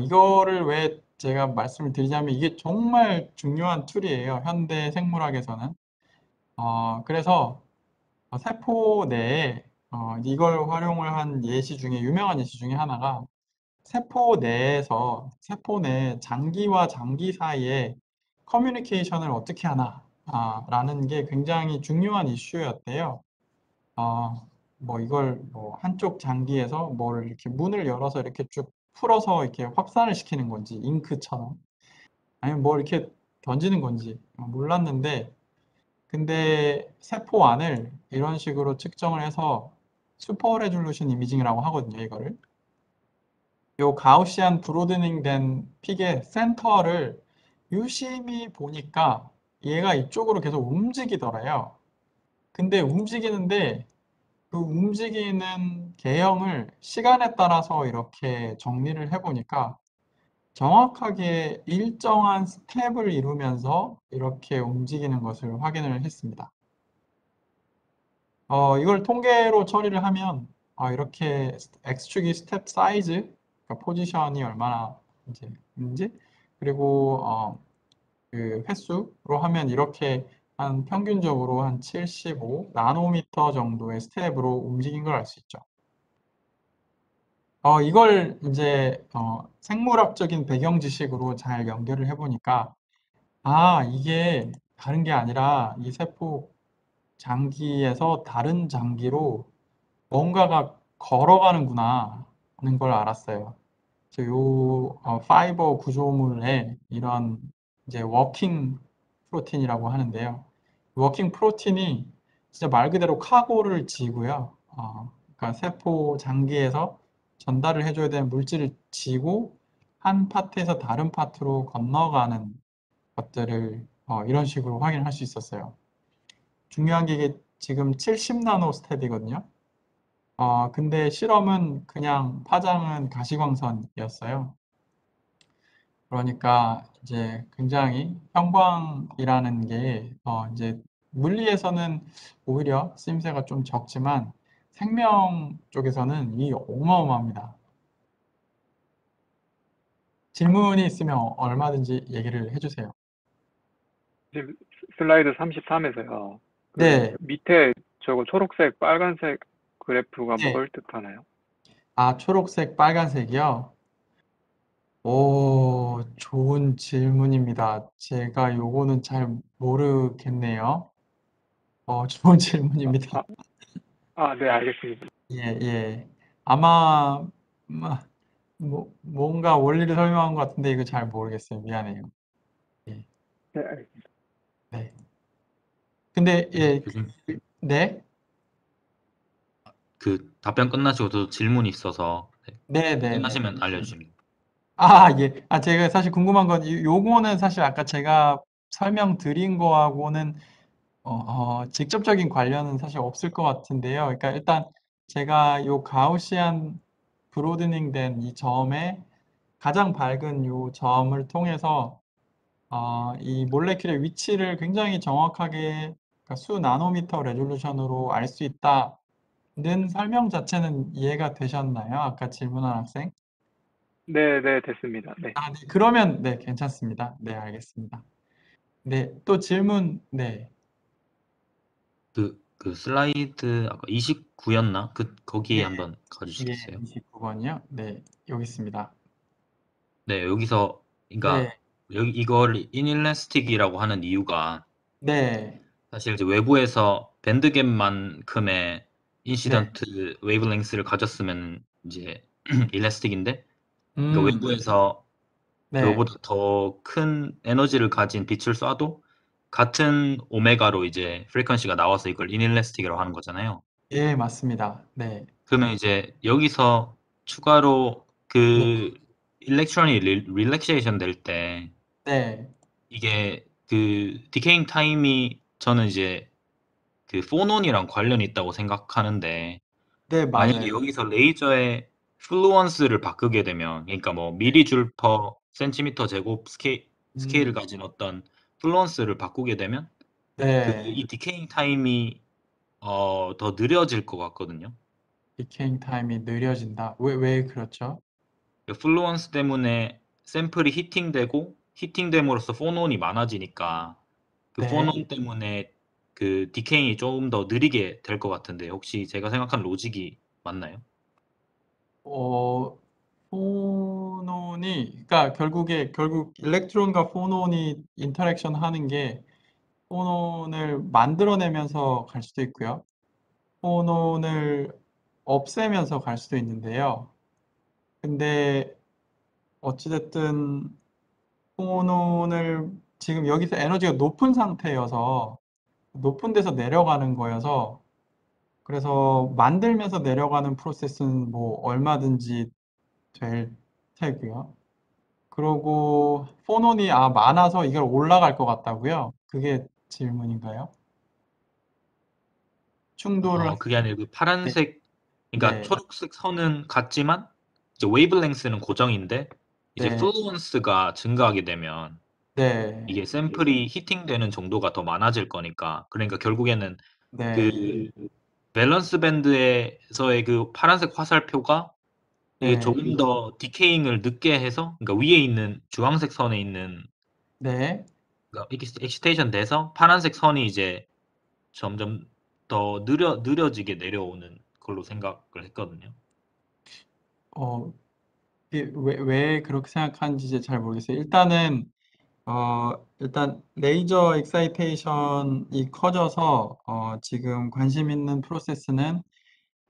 이거를 왜 제가 말씀을 드리자면 이게 정말 중요한 툴이에요. 현대 생물학에서는. 그래서 세포 내에 이걸 활용을 한 예시 중에 유명한 예시 중에 하나가 세포 내에서 세포 내 장기와 장기 사이에 커뮤니케이션을 어떻게 하나 라는 게 굉장히 중요한 이슈였대요. 뭐 이걸 뭐 한쪽 장기에서 뭐를 이렇게 문을 열어서 이렇게 쭉 풀어서 이렇게 확산을 시키는 건지 잉크처럼 아니면 뭐 이렇게 던지는 건지 몰랐는데 근데 세포 안을 이런 식으로 측정을 해서 슈퍼 레졸루션 이미징이라고 하거든요, 이거를. 요 가우시안 브로드닝 된 픽의 센터를 유심히 보니까 얘가 이쪽으로 계속 움직이더래요. 근데 움직이는데 그 움직이는 개형을 시간에 따라서 이렇게 정리를 해보니까 정확하게 일정한 스텝을 이루면서 이렇게 움직이는 것을 확인을 했습니다. 이걸 통계로 처리를 하면 이렇게 X축이 스텝 사이즈, 그러니까 포지션이 얼마나 이제 인지 그리고 그 횟수로 하면 이렇게 한 평균적으로 한 75 나노미터 정도의 스텝으로 움직인 걸 알 수 있죠. 이걸 이제 생물학적인 배경 지식으로 잘 연결을 해보니까 이게 다른 게 아니라 이 세포 장기에서 다른 장기로 뭔가가 걸어가는구나 하는 걸 알았어요. 그래서 요 파이버 구조물에 이런 이제 워킹 프로틴이라고 하는데요. 워킹 프로틴이 진짜 말 그대로 카고를 지고요. 그러니까 세포 장기에서 전달을 해줘야 되는 물질을 지고 한 파트에서 다른 파트로 건너가는 것들을 이런 식으로 확인할 수 있었어요. 중요한 게 이게 지금 70 나노 스텝이거든요. 근데 실험은 그냥 파장은 가시광선이었어요. 그러니까 이제 굉장히 형광이라는 게 이제 물리에서는 오히려 쓰임새가 좀 적지만 생명 쪽에서는 이 어마어마합니다. 질문이 있으면 얼마든지 얘기를 해주세요. 지금 슬라이드 33에서요. 그 네, 밑에 저거 초록색, 빨간색 그래프가 네. 뭘 뜻하나요? 초록색, 빨간색이요? 오, 좋은 질문입니다. 제가 요거는 잘 모르겠네요. 좋은 아, 질문입니다. 아, 네, 알겠습니다. 예, 예. 아마, 뭔가 원리를 설명한 것 같은데 이거 잘 모르겠어요. 미안해요. 예, 네, 알겠습니다. 네. 근데, 예, 교수님, 네? 그 답변 끝나시고도 질문이 있어서 네, 네, 네. 끝나시면 알려주십니다. 예. 제가 사실 궁금한 건, 요거는 사실 아까 제가 설명드린 거하고는, 직접적인 관련은 사실 없을 것 같은데요. 그러니까 일단 제가 요 가우시안 브로드닝 된 이 점에 가장 밝은 요 점을 통해서 이 몰레킬의 위치를 굉장히 정확하게 그러니까 수 나노미터 레졸루션으로 알 수 있다는 설명 자체는 이해가 되셨나요? 아까 질문한 학생? 네, 네, 됐습니다. 네. 네. 그러면 네, 괜찮습니다. 네, 알겠습니다. 네, 또 질문, 네. 그 슬라이드 아까 29였나? 거기에 예, 한번 예, 가주시겠어요? 29번이요? 네, 여기 있습니다. 네, 여기서 그러니까 네, 여기 이걸 이닐레스틱이라고 하는 이유가 네, 사실 이제 외부에서 밴드갭만큼의 네. 인시던트 웨이브랭스를 가졌으면 이제 일레스틱인데 그러니까 음, 외부에서 네, 그거보다 더 큰 에너지를 가진 빛을 쏴도 같은 오메가로 이제 프리퀀시가 나와서 이걸 이닐레스틱이라고 하는 거잖아요. 예, 맞습니다. 네, 그러면 이제 여기서 추가로 네, 그 일렉트론이 릴렉세이션 될 때 네, 이게 그 디케잉 타임이 저는 이제 그 포논이랑 관련이 있다고 생각하는데 네, 만약에 맞아요. 여기서 레이저에 플루언스를 바꾸게 되면, 그러니까 뭐 미리줄 퍼 센티미터 제곱 스케일을 가진 어떤 플루언스를 바꾸게 되면 네, 이 디케잉 타임이 더 느려질 것 같거든요. 디케잉 타임이 느려진다. 왜 그렇죠? 플루언스 때문에 샘플이 히팅됨으로써 폰온이 많아지니까 그 네. 폰온 때문에 그 디케잉이 조금 더 느리게 될 것 같은데 혹시 제가 생각한 로직이 맞나요? 포논이, 그러니까 결국 일렉트론과 포논이 인터랙션 하는 게 포논을 만들어내면서 갈 수도 있고요. 포논을 없애면서 갈 수도 있는데요. 근데 어찌됐든 포논을 지금 여기서 에너지가 높은 상태여서 높은 데서 내려가는 거여서 그래서 만들면서 내려가는 프로세스는 뭐 얼마든지 될 테고요. 그러고 포논이 많아서 이걸 올라갈 것 같다고요? 그게 질문인가요? 충돌을 그게 아니라 그 네, 파란색, 그러니까 네, 초록색 선은 같지만 이제 웨이블랭스는 고정인데 이제 네, 플루언스가 증가하게 되면 네, 이게 샘플이 히팅되는 정도가 더 많아질 거니까 그러니까 결국에는 네, 그 밸런스 밴드에서의 그 파란색 화살표가 이게 네, 조금 더 디케잉을 늦게 해서 그러니까 위에 있는 주황색 선에 있는 네. 그러니까 엑시테이션 돼서 파란색 선이 이제 점점 더 느려지게 내려오는 걸로 생각을 했거든요. 어, 이게 왜 그렇게 생각하는지 이제 잘 모르겠어요. 일단 레이저 엑사이테이션이 커져서 지금 관심 있는 프로세스는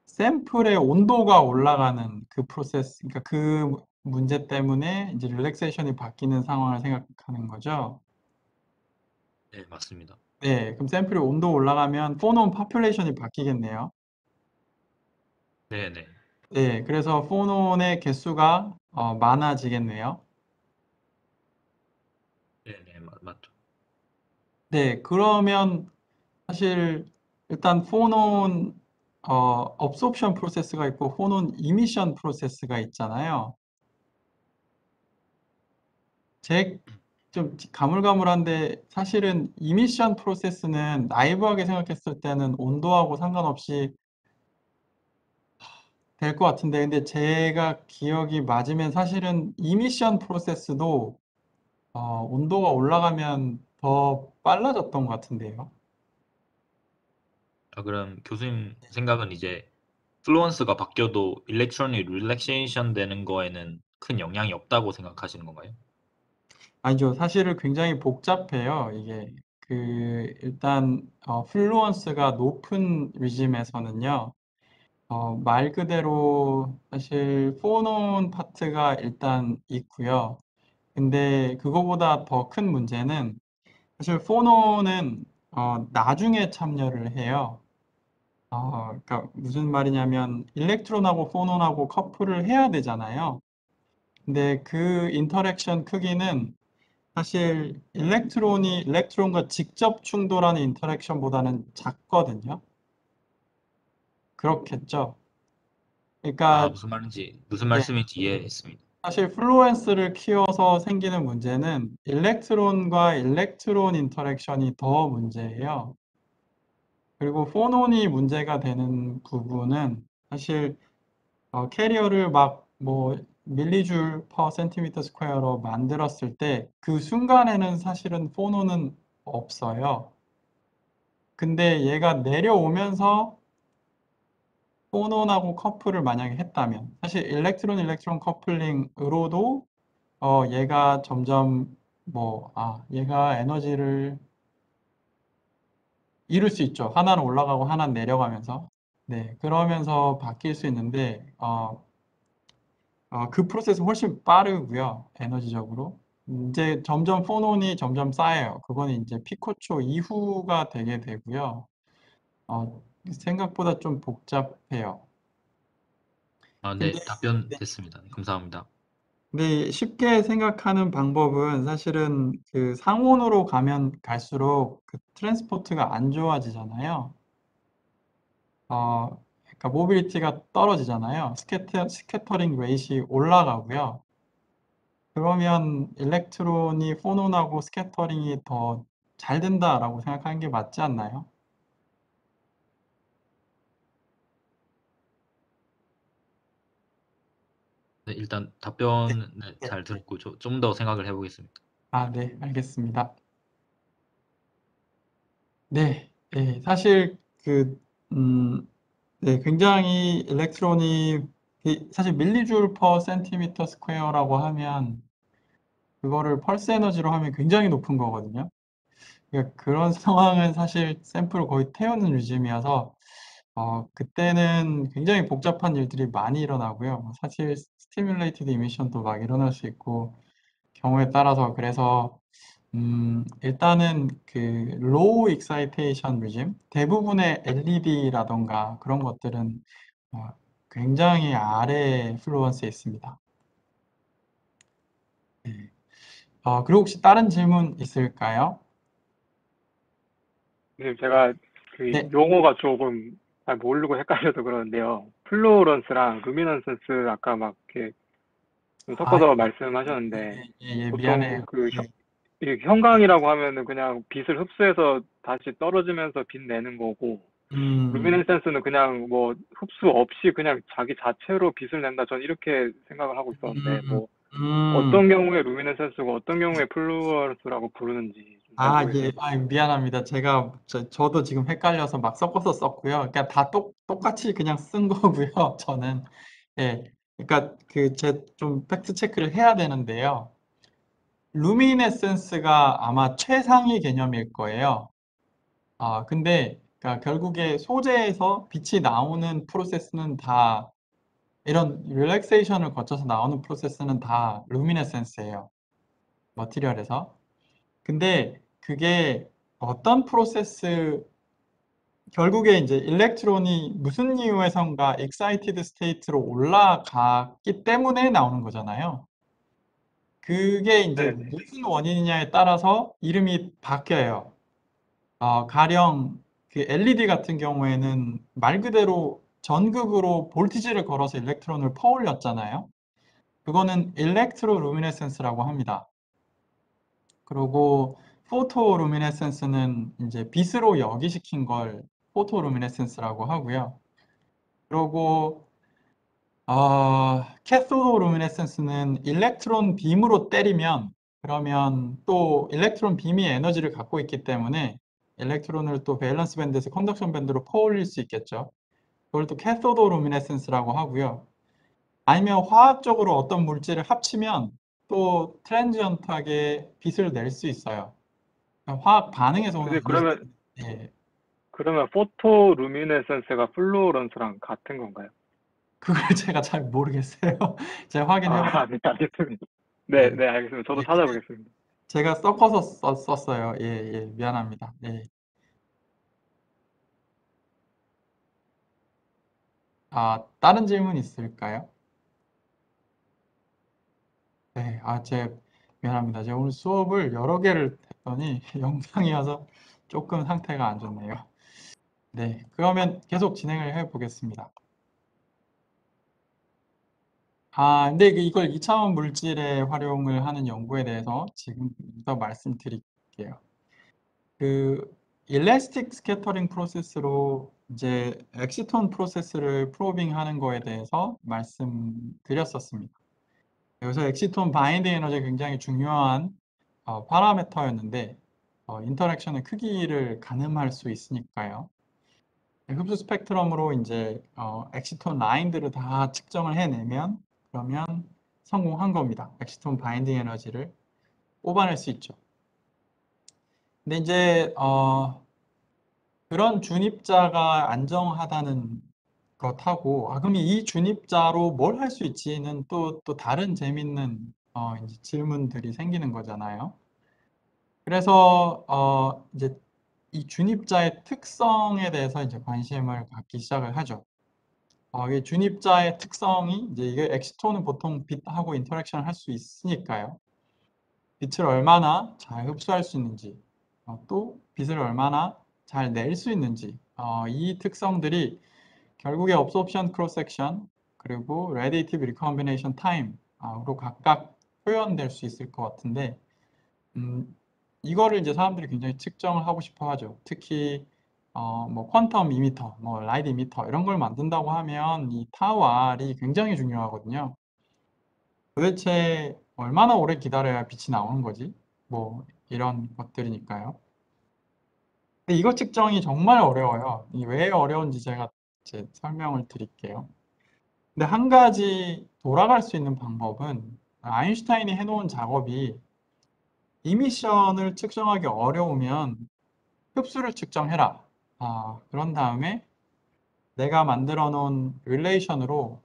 샘플의 온도가 올라가는 그 프로세스, 그러니까 그 문제 때문에 이제 릴렉세이션이 바뀌는 상황을 생각하는 거죠. 네, 맞습니다. 네, 그럼 샘플의 온도 올라가면 포논 파퓰레이션이 바뀌겠네요. 네, 네. 네, 그래서 포논의 개수가 많아지겠네요. 네, 네, 맞죠. 네, 그러면 사실 일단 포논 업소프션 프로세스가 있고 포논 이미션 프로세스가 있잖아요. 좀 가물가물한데 사실은 이미션 프로세스는 나이브하게 생각했을 때는 온도하고 상관없이 될 것 같은데 근데 제가 기억이 맞으면 사실은 이미션 프로세스도 온도가 올라가면 더 빨라졌던 것 같은데요. 그럼 교수님 생각은 이제 플루언스가 바뀌어도 일렉트론이 릴렉세이션 되는 거에는 큰 영향이 없다고 생각하시는 건가요? 아니죠. 사실은 굉장히 복잡해요. 이게 일단 플루언스가 높은 리즘에서는요. 말 그대로 사실 포논 파트가 일단 있고요. 근데 그거보다 더 큰 문제는 사실 포논은 나중에 참여를 해요. 그러니까 무슨 말이냐면 일렉트론하고 포논하고 커플을 해야 되잖아요. 근데 그 인터랙션 크기는 사실 일렉트론과 직접 충돌하는 인터랙션보다는 작거든요. 그렇겠죠. 그러니까 무슨 네, 말씀인지 이해했습니다. 사실 플루엔스를 키워서 생기는 문제는 일렉트론과 일렉트론 인터랙션이 더 문제예요. 그리고 포논이 문제가 되는 부분은 사실 캐리어를 막 뭐 밀리줄 퍼 센티미터 스퀘어로 만들었을 때 그 순간에는 사실은 포논은 없어요. 근데 얘가 내려오면서 포논하고 커플을 만약에 했다면 사실 일렉트론 커플링으로도 얘가 점점 얘가 에너지를 잃을 수 있죠. 하나는 올라가고 하나는 내려가면서. 네, 그러면서 바뀔 수 있는데, 그 프로세스 훨씬 빠르고요. 에너지적으로. 이제 점점 포논이 점점 쌓여요. 그거는 이제 피코초 이후가 되게 되고요. 생각보다 좀 복잡해요. 근데 네, 답변 됐습니다. 감사합니다. 근데 쉽게 생각하는 방법은 사실은 그 상온으로 가면 갈수록 그 트랜스포트가 안 좋아지잖아요. 그러니까 모빌리티가 떨어지잖아요. 스캐터링 레이시 올라가고요. 그러면 일렉트론이 포논하고 스캐터링이 더 잘 된다라고 생각하는 게 맞지 않나요? 네, 일단 답변은 네. 잘 들었고 좀 더 생각을 해보겠습니다. 아, 네, 알겠습니다. 네, 사실 네, 굉장히 일렉트론이 사실 밀리줄 퍼 센티미터 스퀘어라고 하면 그거를 펄스 에너지로 하면 굉장히 높은 거거든요. 그러니까 그런 상황은 사실 샘플을 거의 태우는 리즘이어서 그때는 굉장히 복잡한 일들이 많이 일어나고요. 사실 스티뮬레이티드 이미션도 막 일어날 수 있고 경우에 따라서 그래서 일단은 그 로우 익사이테이션 리즘 대부분의 LED라던가 그런 것들은 어, 굉장히 아래 플루언스에 있습니다. 네. 그리고 혹시 다른 질문 있을까요? 지금 제가 그 네. 용어가 조금 잘 모르고 헷갈려서 그러는데요. 플루오런스랑 루미넌센스 아까 막 이렇게 좀 아, 섞어서 말씀하셨는데 미안해요. 보통 그 이 형광이라고 하면은 그냥 빛을 흡수해서 다시 떨어지면서 빛 내는 거고 루미넌센스는 그냥 뭐 흡수 없이 그냥 자기 자체로 빛을 낸다. 전 이렇게 생각을 하고 있었는데 뭐 어떤 경우에 루미넌센스고 어떤 경우에 플루오런스라고 부르는지 좀 잘 아, 예. 모르겠습니다. 미안합니다. 제가 저도 지금 헷갈려서 막 섞어서 썼고요. 그러니까 다 똑같이 그냥 쓴 거고요. 저는 예. 그러니까 좀 팩트 체크를 해야 되는데요. 루미네센스가 아마 최상위 개념일 거예요. 근데 그러니까 결국에 소재에서 빛이 나오는 프로세스는 다 이런 릴렉세이션을 거쳐서 나오는 프로세스는 다 루미네센스예요. 머티리얼에서. 근데 그게 어떤 프로세스 결국에 이제 일렉트론이 무슨 이유에선가 excited state로 올라갔기 때문에 나오는 거잖아요. 그게 이제 네네. 무슨 원인이냐에 따라서 이름이 바뀌어요. 가령 그 LED 같은 경우에는 말 그대로 전극으로 볼티지를 걸어서 일렉트론을 퍼올렸잖아요. 그거는 일렉트로루미네센스라고 합니다. 그리고 포토루미네센스는 이제 빛으로 여기시킨 걸 포토루미네센스라고 하고요. 그리고 캐소도루미네센스는 일렉트론 빔으로 때리면 그러면 또 일렉트론 빔이 에너지를 갖고 있기 때문에 일렉트론을 또 밸런스 밴드에서 컨덕션 밴드로 퍼올릴 수 있겠죠. 그걸 또 캐소도루미네센스라고 하고요. 아니면 화학적으로 어떤 물질을 합치면 또 트랜지언트하게 빛을 낼 수 있어요. 화학 반응에서 오는 근데 에너지. 그러면 예, 포토루미네센스가 플루오런스랑 같은 건가요? 그걸 제가 잘 모르겠어요. 제가 확인해봐야 네, 알겠습니다. 네, 네. 네, 알겠습니다. 저도 예, 찾아보겠습니다. 제가 섞어서 썼어요. 예, 예, 미안합니다. 예. 다른 질문 있을까요? 네, 미안합니다. 제가 오늘 수업을 여러 개를 했더니 영상이어서 조금 상태가 안 좋네요. 네, 그러면 계속 진행을 해 보겠습니다. 근데 이걸 2차원 물질에 활용을 하는 연구에 대해서 지금부터 말씀드릴게요. 그 일래스틱 스캐터링 프로세스로 이제 엑시톤 프로세스를 프로빙 하는 거에 대해서 말씀드렸었습니다. 여기서 엑시톤 바인딩 에너지가 굉장히 중요한 파라미터였는데 인터랙션의 크기를 가늠할 수 있으니까요. 흡수 스펙트럼으로 이제 엑시톤 라인들을 다 측정을 해내면 그러면 성공한 겁니다. 엑시톤 바인딩 에너지를 뽑아낼 수 있죠. 근데 이제 그런 준입자가 안정하다는 것하고 그럼 이 준입자로 뭘 할 수 있지는 또 다른 재밌는 이제 질문들이 생기는 거잖아요. 그래서 이제 이 준입자의 특성에 대해서 이제 관심을 갖기 시작을 하죠. 이 준입자의 특성이 이제 이게 엑시톤은 보통 빛하고 인터랙션을 할 수 있으니까요. 빛을 얼마나 잘 흡수할 수 있는지, 또 빛을 얼마나 잘 낼 수 있는지, 이 특성들이 결국에 absorption cross section 그리고 radiative recombination time으로 각각 표현될 수 있을 것 같은데 이거를 이제 사람들이 굉장히 측정을 하고 싶어 하죠. 특히 뭐 퀀텀 이미터, 뭐 라이트 이미터 이런 걸 만든다고 하면 이 타우 R이 굉장히 중요하거든요. 도대체 얼마나 오래 기다려야 빛이 나오는 거지? 뭐 이런 것들이니까요. 근데 이거 측정이 정말 어려워요. 이게 왜 어려운지 제가 이제 설명을 드릴게요. 근데 한 가지 돌아갈 수 있는 방법은 아인슈타인이 해놓은 작업이 이미션을 측정하기 어려우면 흡수를 측정해라. 그런 다음에 내가 만들어 놓은 릴레이션으로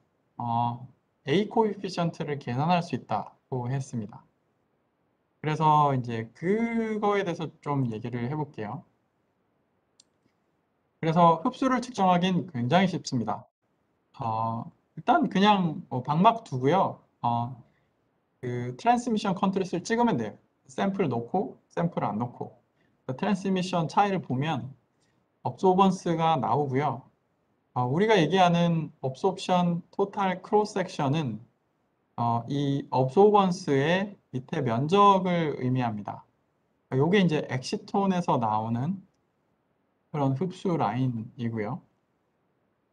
A 코에피션트를 계산할 수 있다고 했습니다. 그래서 이제 그거에 대해서 좀 얘기를 해볼게요. 그래서 흡수를 측정하긴 굉장히 쉽습니다. 일단 그냥 방막 두고요. 그 트랜스미션 컨트리스를 찍으면 돼요. 샘플 놓고 샘플 안 놓고 트랜스미션 차이를 보면 업소번스가 나오고요. 우리가 얘기하는 업소션 토탈 크로스 섹션은 이 업소번스의 밑에 면적을 의미합니다. 이게 이제 엑시톤에서 나오는 그런 흡수 라인이고요.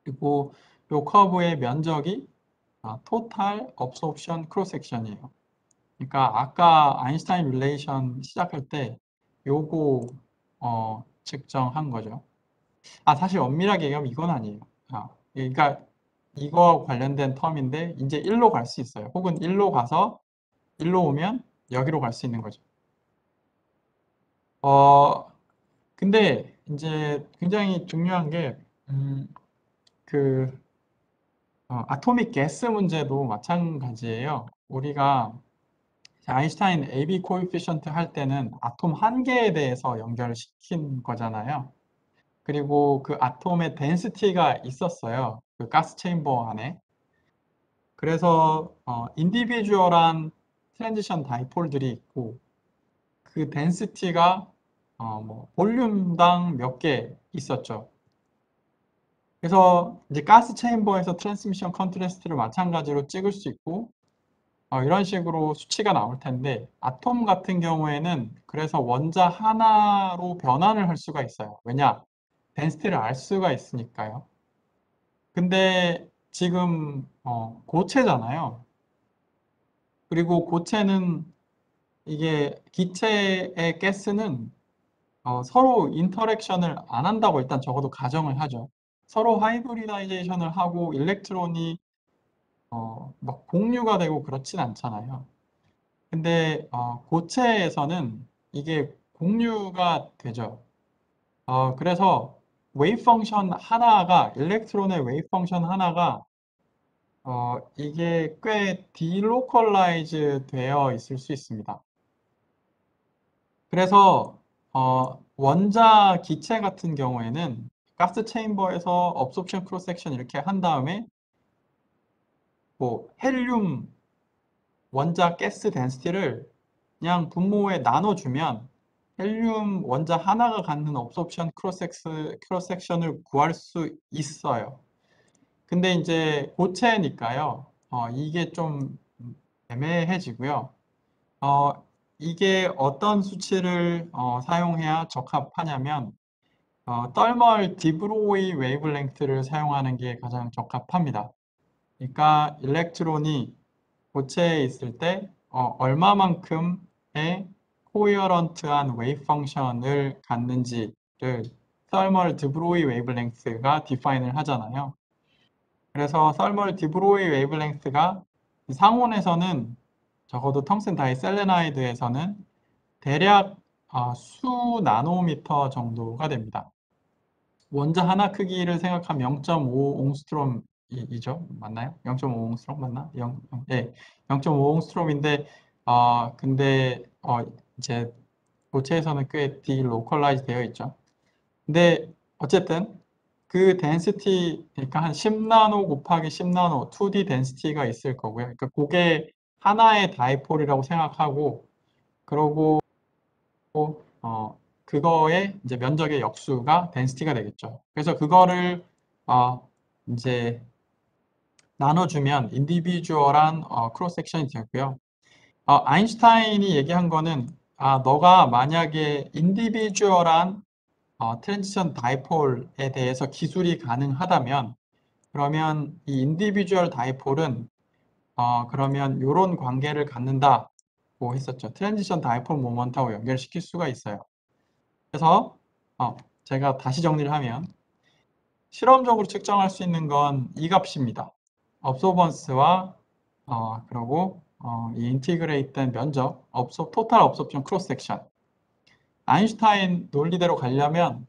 그리고 이 커브의 면적이 토탈 업소션 크로스 섹션이에요. 그러니까 아까 아인슈타인 릴레이션 시작할 때 요거 측정한 거죠. 사실 엄밀하게 얘기하면 이건 아니에요. 그러니까 이거 관련된 텀인데 이제 1로 갈 수 있어요. 혹은 1로 가서 1로 오면 여기로 갈 수 있는 거죠. 근데 이제 굉장히 중요한 게 아토믹 가스 문제도 마찬가지예요. 우리가 아인슈타인 AB 코에피션트 할 때는 아톰 한 개에 대해서 연결을 시킨 거잖아요. 그리고 그 아톰의 덴시티가 있었어요. 그 가스 체인버 안에. 그래서 인디비주얼한 트랜지션 다이폴들이 있고 그 덴시티가 뭐 볼륨당 몇 개 있었죠. 그래서 이제 가스 체인버에서 트랜스미션 컨트라스트를 마찬가지로 찍을 수 있고 이런 식으로 수치가 나올 텐데 아톰 같은 경우에는 그래서 원자 하나로 변환을 할 수가 있어요. 왜냐? 덴시티를 알 수가 있으니까요. 근데 지금 고체잖아요. 그리고 고체는 이게 기체의 가스는 서로 인터랙션을 안 한다고 일단 적어도 가정을 하죠. 서로 하이브리다이제이션을 하고 일렉트론이 막 공유가 되고 그렇진 않잖아요. 근데 고체에서는 이게 공유가 되죠. 그래서 웨이브 펑션 하나가 일렉트론의 웨이브 펑션 하나가 이게 꽤 디로컬라이즈 되어 있을 수 있습니다. 그래서 원자 기체 같은 경우에는 가스 체인버에서 업소션 크로스 섹션 이렇게 한 다음에 뭐 헬륨 원자 가스 덴시티를 그냥 분모에 나눠주면 헬륨 원자 하나가 갖는 업소션 크로스 섹션을 구할 수 있어요. 근데 이제 고체니까요. 이게 좀 애매해지고요. 이게 어떤 수치를 사용해야 적합하냐면 떨멀 디브로이 웨이블랭크를 사용하는 게 가장 적합합니다. 그러니까 일렉트론이 고체에 있을 때 얼마만큼의 코어런트한 웨이브 펑션을 갖는지를 설멀 드브로이 웨이블랭스가 디파인을 하잖아요. 그래서 설멀 드브로이 웨이블랭스가 상온에서는 적어도 텅슨 다이셀레나이드에서는 대략 수 나노미터 정도가 됩니다. 원자 하나 크기를 생각하면 0.5옹스트롬이죠. 맞나요? 0.5옹스트롬 맞나? 네, 0.5옹스트롬인데 근데 이제 고체에서는 꽤 디로컬라이즈 되어 있죠. 근데 어쨌든 그 덴시티 그러니까 한 10나노 곱하기 10나노 2D 덴시티가 있을 거고요. 그러니까 그게 하나의 다이폴이라고 생각하고 그러고 그거의 이제 면적의 역수가 덴시티가 되겠죠. 그래서 그거를 이제 나눠주면 인디비주얼한 크로스 섹션이 되고요. 아인슈타인이 얘기한 거는 너가 만약에 인디비주얼한 트랜지션 다이폴에 대해서 기술이 가능하다면 그러면 이 인디비주얼 다이폴은 그러면 이런 관계를 갖는다고 했었죠. 트랜지션 다이폴 모먼트하고 연결시킬 수가 있어요. 그래서 제가 다시 정리를 하면 실험적으로 측정할 수 있는 건 이 값입니다. 업소번스와 그리고 이 인티그레이트된 면적, 토탈 업소션 크로스 섹션. 아인슈타인 논리대로 가려면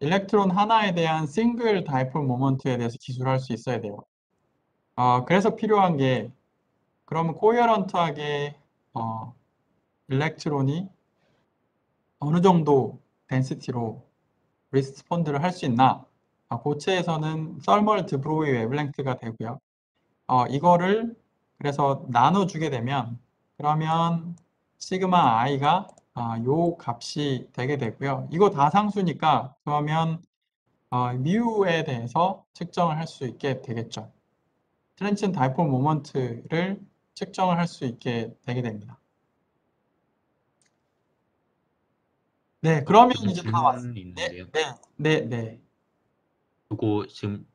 일렉트론 하나에 대한 싱글 다이폴 모먼트에 대해서 기술할 수 있어야 돼요. 그래서 필요한 게 그러면 코헤런트하게 일렉트론이 어느 정도 덴시티로 리스폰드를 할 수 있나? 고체에서는 설멀 드브로이 웨블랭크가 되고요. 이거를 그래서 나눠주게 되면 그러면 시그마 i가 요 값이 되게 되고요. 이거 다 상수니까 그러면 뮤에 대해서 측정을 할 수 있게 되겠죠. 트랜지션 다이폴 모먼트를 측정을 할 수 있게 되게 됩니다. 네, 그러면 좀 이제 다 왔습니다. 질문이 있는데요. 네. 이거 지금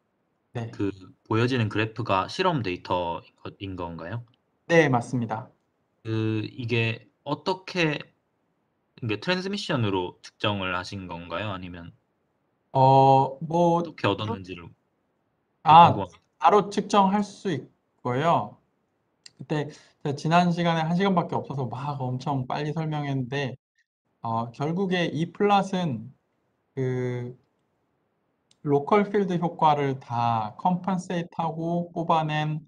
네, 그 보여지는 그래프가 실험 데이터인 건가요? 네, 맞습니다. 이게 어떻게 이게 트랜스미션으로 측정을 하신 건가요? 아니면 뭐, 어떻게 얻었는지를 아, 궁금합니다. 바로 측정할 수 있고요. 그때 제가 지난 시간에 1시간밖에 없어서 막 엄청 빨리 설명했는데, 결국에 이 플랫은 그 로컬 필드 효과를 다 컴pensate하고 뽑아낸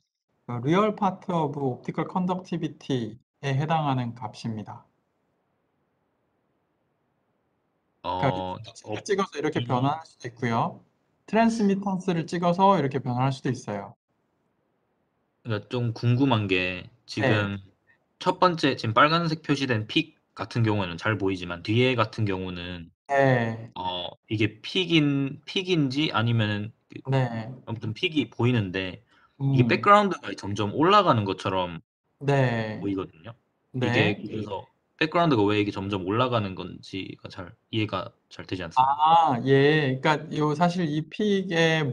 리얼 파트 오브 옵티컬 컨덕티비티에 해당하는 값입니다. 그러니까 어, 찍어서 이렇게 이, 변환할 수도 있고요. 트랜스미탄스를 찍어서 이렇게 변환할 수도 있어요. 그러니까 좀 궁금한 게 네, 지금 첫 번째 지금 빨간색 표시된 픽 같은 경우에는 잘 보이지만 뒤에 같은 경우는 네, 이게 픽인지 아니면은 네, 아무튼 픽이 보이는데 이게 음, 백그라운드가 점점 올라가는 것처럼 네, 보이거든요. 네. 이게 그래서 백그라운드가 왜 이게 점점 올라가는 건지가 이해가 잘 되지 않습니다. 예. 그러니까 사실 이 픽의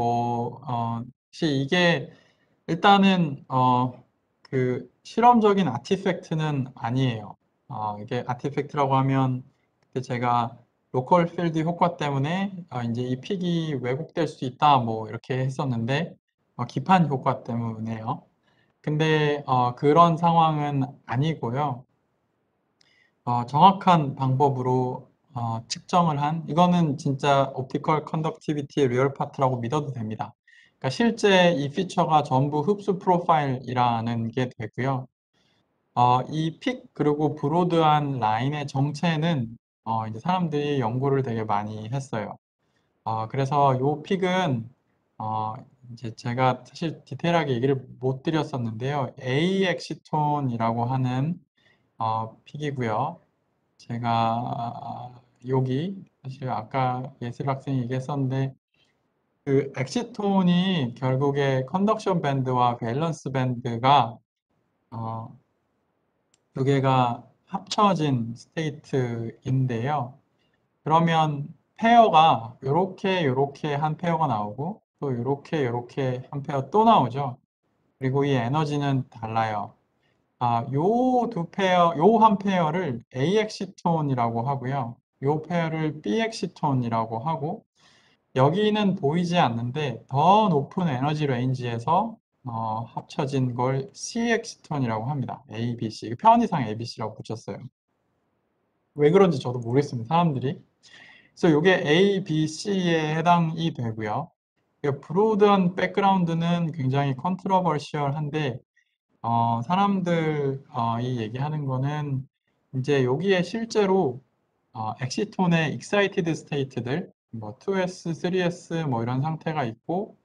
이게 일단은 그 실험적인 아티팩트는 아니에요. 이게 아티팩트라고 하면 그때 제가 로컬 필드 효과 때문에 이제 이 픽이 왜곡될 수 있다 뭐 이렇게 했었는데 기판 효과 때문에요. 근데 그런 상황은 아니고요. 정확한 방법으로 측정을 한 이거는 진짜 옵티컬 컨덕티비티의 리얼 파트라고 믿어도 됩니다. 그러니까 실제 이 피처가 전부 흡수 프로파일이라는 게 되고요. 이 픽 그리고 브로드한 라인의 정체는 이제 사람들이 연구를 되게 많이 했어요. 그래서 이 픽은 이제 제가 사실 디테일하게 얘기를 못 드렸었는데요. A 엑시톤이라고 하는 픽이고요. 제가 여기 사실 아까 예슬 학생이 얘기했었는데 그 엑시톤이 결국에 컨덕션 밴드와 밸런스 밴드가 두 개가 합쳐진 스테이트인데요. 그러면 페어가 요렇게 한 페어가 나오고 또 요렇게 한 페어 또 나오죠. 그리고 이 에너지는 달라요. 요 한 페어를 A 엑시톤이라고 하고요. 요 페어를 B 엑시톤이라고 하고, 여기는 보이지 않는데 더 높은 에너지 레인지에서 합쳐진 걸 C 엑시톤이라고 합니다. A, B, C. 편의상 A, B, C라고 붙였어요. 왜 그런지 저도 모르겠습니다. 사람들이. 그래서 이게 A, B, C에 해당이 되고요. 브로드한 백그라운드는 굉장히 컨트로버시얼한데 사람들 이 얘기하는 거는 이제 여기에 실제로 엑시톤의 excited state들 뭐 2S, 3S 뭐 이런 상태가 있고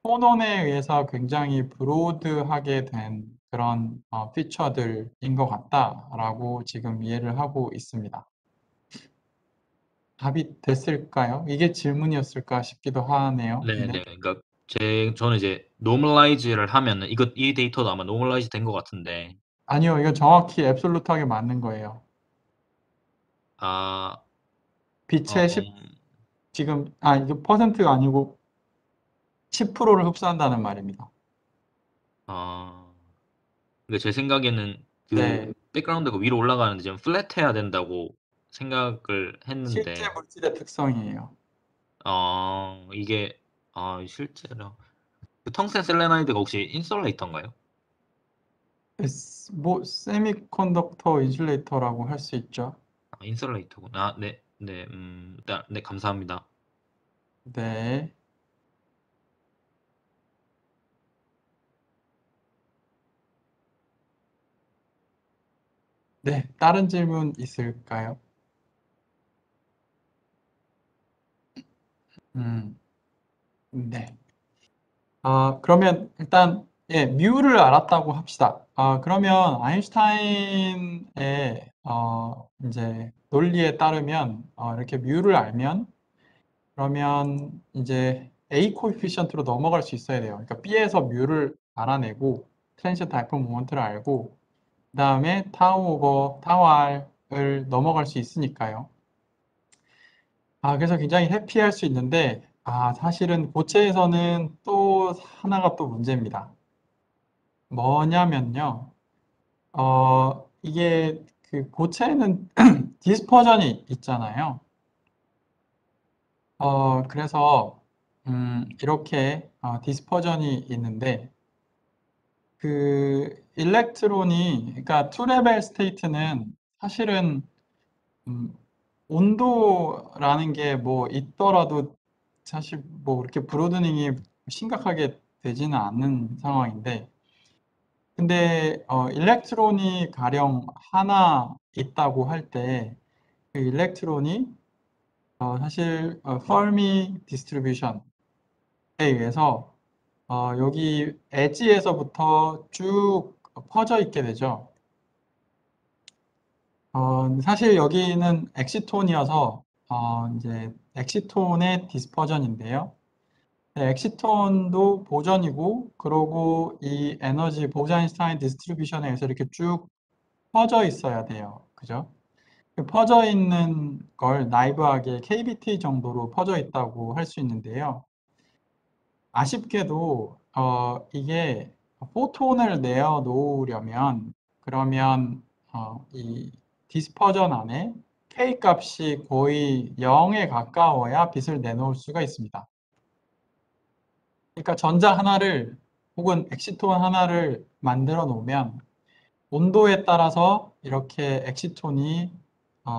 혼온에 의해서 굉장히 브로드하게 된 그런 피처들인 것 같다라고 지금 이해를 하고 있습니다. 답이 됐을까요? 이게 질문이었을까 싶기도 하네요. 네, 네. 네. 그러니까 저는 이제 normalize를 하면은 이 데이터도 아마 normalize 된 것 같은데. 아니요, 이거 정확히 앱솔루트하게 맞는 거예요. 아, 빛의 10, 지금, 이게 퍼센트가 아니고 10%를 흡수한다는 말입니다. 근데 제 생각에는 네. 백그라운드가 위로 올라가는데 좀 플랫해야 된다고 생각을 실제 했는데, 물질의 특성이에요. 이게, 실제로. 그 텅스텐 셀레나이드가 혹시 인슐레이터인가요? 뭐, 세미컨덕터 인슐레이터라고 할 수 있죠. 인슐레이터구나. 네, 네, 감사합니다. 네. 네, 다른 질문 있을까요? 네. 그러면 일단 뮤를 알았다고 합시다. 그러면 아인슈타인의 이제 논리에 따르면 이렇게 뮤를 알면 그러면 이제 A 코에피션트로 넘어갈 수 있어야 돼요. 그러니까 B에서 뮤를 알아내고 트랜시언트 다이포 모먼트를 알고 그다음에 타우 오버 타우 R을 넘어갈 수 있으니까요. 그래서 굉장히 해피할 수 있는데 사실은 고체에서는 또 하나가 또 문제입니다. 뭐냐면요. 이게 그 고체에는 디스퍼전이 있잖아요. 그래서 이렇게 디스퍼전이 있는데 그 일렉트론이 그러니까 2레벨 스테이트는 사실은 온도라는 게 뭐 있더라도 사실 뭐 그렇게 브로드닝이 심각하게 되지는 않는 상황인데 근데 일렉트론이 가령 하나 있다고 할 때 그 일렉트론이 사실 퍼미 디스트리뷰션에 의해서 여기 엣지에서부터 쭉 퍼져 있게 되죠. 사실 여기는 엑시톤이어서 이제 엑시톤의 디스퍼전인데요. 네, 엑시톤도 보전이고 그러고 이 에너지 보즈-아인슈타인 디스트리뷰션에 의해서 이렇게 쭉 퍼져 있어야 돼요. 그죠? 그 퍼져 있는 걸 나이브하게 KBT 정도로 퍼져 있다고 할 수 있는데요. 아쉽게도 이게 포톤을 내어 놓으려면 그러면 이 디스퍼전 안에 K 값이 거의 0에 가까워야 빛을 내놓을 수가 있습니다. 그러니까 전자 하나를 혹은 엑시톤 하나를 만들어 놓으면 온도에 따라서 이렇게 엑시톤이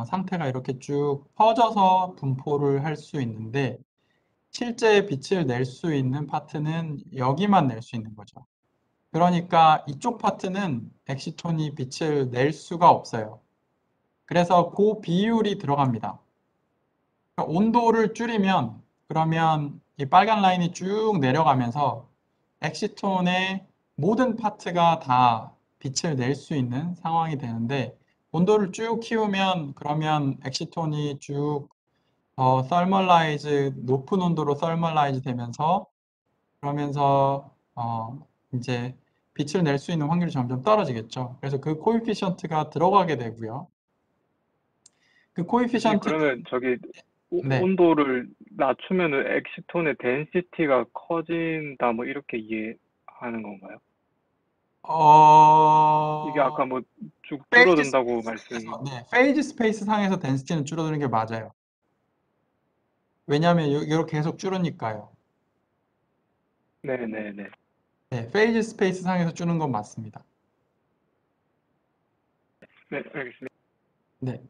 상태가 이렇게 쭉 퍼져서 분포를 할 수 있는데 실제 빛을 낼 수 있는 파트는 여기만 낼 수 있는 거죠. 그러니까 이쪽 파트는 엑시톤이 빛을 낼 수가 없어요. 그래서 그 비율이 들어갑니다. 그러니까 온도를 줄이면 그러면 이 빨간 라인이 쭉 내려가면서 엑시톤의 모든 파트가 다 빛을 낼 수 있는 상황이 되는데 온도를 쭉 키우면 그러면 엑시톤이 쭉 설멀라이즈 높은 온도로 설멀라이즈 되면서 그러면서 이제 빛을 낼 수 있는 확률이 점점 떨어지겠죠. 그래서 그 코에피션트가 들어가게 되고요. 그 코에피션트 그러면 저기 네. 온도를 낮추면은 엑시톤의 덴시티가 커진다 뭐 이렇게 이해하는 건가요? 이게 아까 뭐 쭉 페이지 줄어든다고 말씀. 스페이스상에서, 페이지 스페이스 상에서 덴시티는 줄어드는 게 맞아요. 왜냐하면 이렇게 계속 줄으니까요. 네네네. 네, 페이지 스페이스 상에서 줄는 건 맞습니다. 네, 알겠습니다. 네.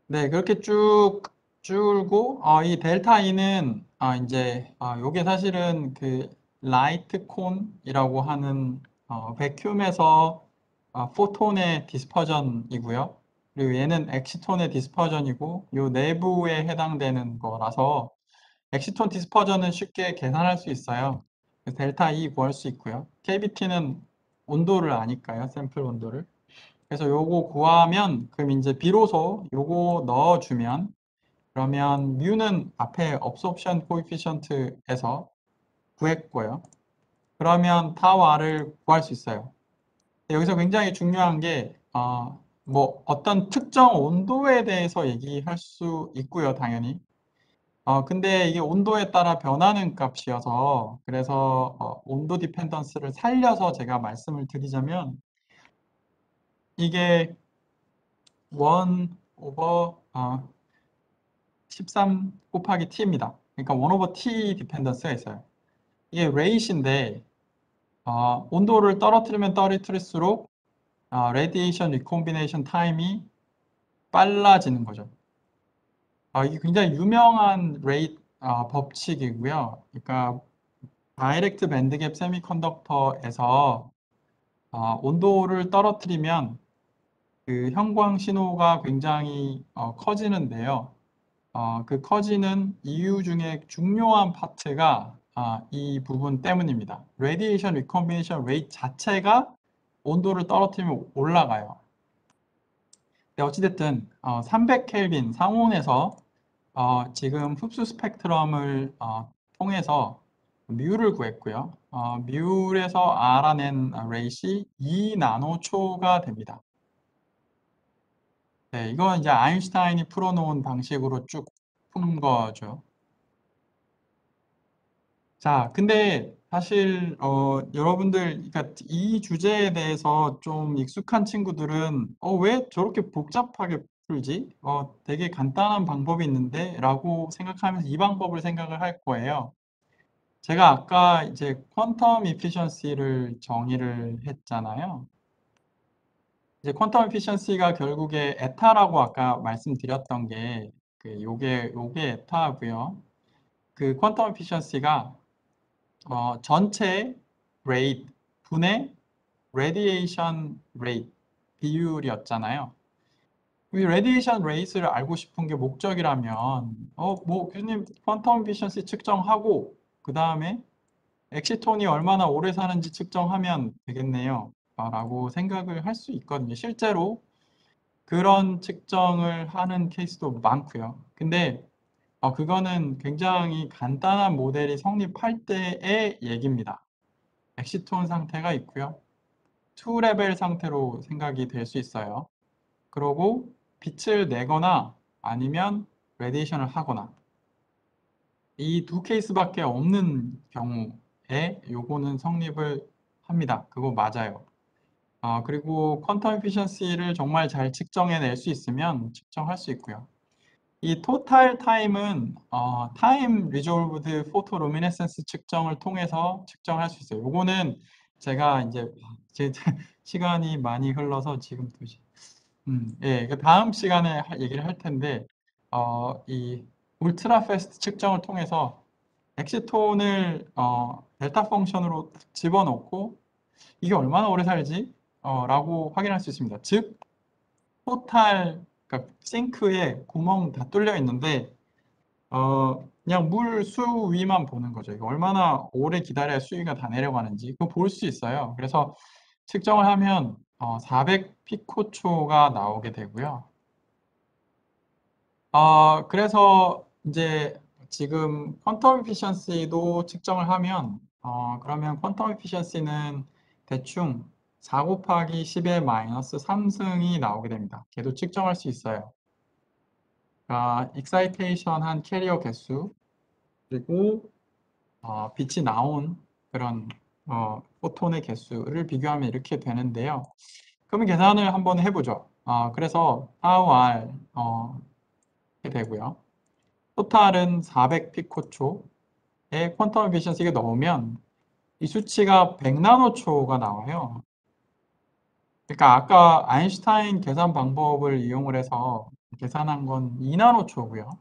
네, 그렇게 쭉 줄고, 이 델타 E는, 이제, 요게 사실은 그, 라이트 콘이라고 하는, 베큐음에서, 포톤의 디스퍼전이고요. 그리고 얘는 엑시톤의 디스퍼전이고, 요 내부에 해당되는 거라서, 엑시톤 디스퍼전은 쉽게 계산할 수 있어요. 델타 E 구할 수 있고요. KBT는 온도를 아니까요, 샘플 온도를. 그래서 요거 구하면 그럼 이제 비로소 요거 넣어주면 그러면 뮤는 앞에 absorption coefficient에서 구했고요. 그러면 타우 R을 구할 수 있어요. 여기서 굉장히 중요한 게 뭐 어떤 특정 온도에 대해서 얘기할 수 있고요, 당연히. 근데 이게 온도에 따라 변하는 값이어서 그래서 온도 디펜던스를 살려서 제가 말씀을 드리자면 이게 1 오버 13 곱하기 t입니다. 그러니까 1 오버 t 디펜던스가 있어요. 이게 레이시인데 온도를 떨어뜨리면 떨어뜨릴수록 레디에이션 리콤비네이션 타임이 빨라지는 거죠. 이게 굉장히 유명한 레이트 법칙이고요. 그러니까 다이렉트 밴드갭 세미컨덕터에서 온도를 떨어뜨리면 그 형광 신호가 굉장히 커지는데요. 그 커지는 이유 중에 중요한 파트가 이 부분 때문입니다. 레디에이션 리콤비네이션 레이트 자체가 온도를 떨어뜨리면 올라가요. 네, 어찌됐든 300켈빈 상온에서 지금 흡수 스펙트럼을 통해서 뮤를 구했고요. 뮤에서 알아낸 레이시 2나노초가 됩니다. 네, 이건 이제 아인슈타인이 풀어놓은 방식으로 쭉 푼 거죠. 자, 근데 사실 여러분들, 그러니까 이 주제에 대해서 좀 익숙한 친구들은 왜 저렇게 복잡하게 풀지? 되게 간단한 방법이 있는데 라고 생각하면서 이 방법을 생각을 할 거예요. 제가 아까 이제 퀀텀 이피션시를 정의를 했잖아요. 이제 퀀텀 이피션시가 결국에 에타라고 아까 말씀드렸던 게 요게 에타고요. 그 퀀텀 이피션시가 전체 레이트 분의 레디에이션 레이트 비율이었잖아요. 이 레디에이션 레이트를 알고 싶은 게 목적이라면 뭐 교수님 퀀텀 이피션시 측정하고 그 다음에 엑시톤이 얼마나 오래 사는지 측정하면 되겠네요. 라고 생각을 할 수 있거든요. 실제로 그런 측정을 하는 케이스도 많고요. 근데 그거는 굉장히 간단한 모델이 성립할 때의 얘기입니다. 엑시톤 상태가 있고요. 2레벨 상태로 생각이 될 수 있어요. 그리고 빛을 내거나 아니면 레디에이션을 하거나 이 두 케이스밖에 없는 경우에 요거는 성립을 합니다. 그거 맞아요. 그리고 퀀텀 에피션시를 정말 잘 측정해낼 수 있으면 측정할 수 있고요. 이 토탈 타임은 타임 리졸브드 포토 루미네센스 측정을 통해서 측정할 수 있어요. 요거는 제가 이제 제 시간이 많이 흘러서 지금 2시. 예, 그 다음 시간에 얘기를 할 텐데 이 울트라 패스트 측정을 통해서 엑시톤을 델타 펑션으로 집어넣고 이게 얼마나 오래 살지? 라고 확인할 수 있습니다. 즉 토탈 그러니까 싱크에 구멍 다 뚫려 있는데 그냥 물 수위만 보는 거죠. 이거 얼마나 오래 기다려야 수위가 다 내려가는지 그거 볼 수 있어요. 그래서 측정을 하면 400 피코초가 나오게 되고요. 그래서 이제 지금 퀀텀 에피션시도 측정을 하면 그러면 퀀텀 에피션시는 대충 4 곱하기 10의 마이너스 3승이 나오게 됩니다. 걔도 측정할 수 있어요. 익사이테이션 한 캐리어 개수 그리고 빛이 나온 그런 포톤의 개수를 비교하면 이렇게 되는데요. 그러면 계산을 한번 해보죠. 그래서 tau r 이렇게 되고요. 토탈은 400 피코초에 퀀텀 에피션시가 넣으면 이 수치가 100나노초가 나와요. 그러니까 아까 아인슈타인 계산 방법을 이용을 해서 계산한 건 2나노초고요.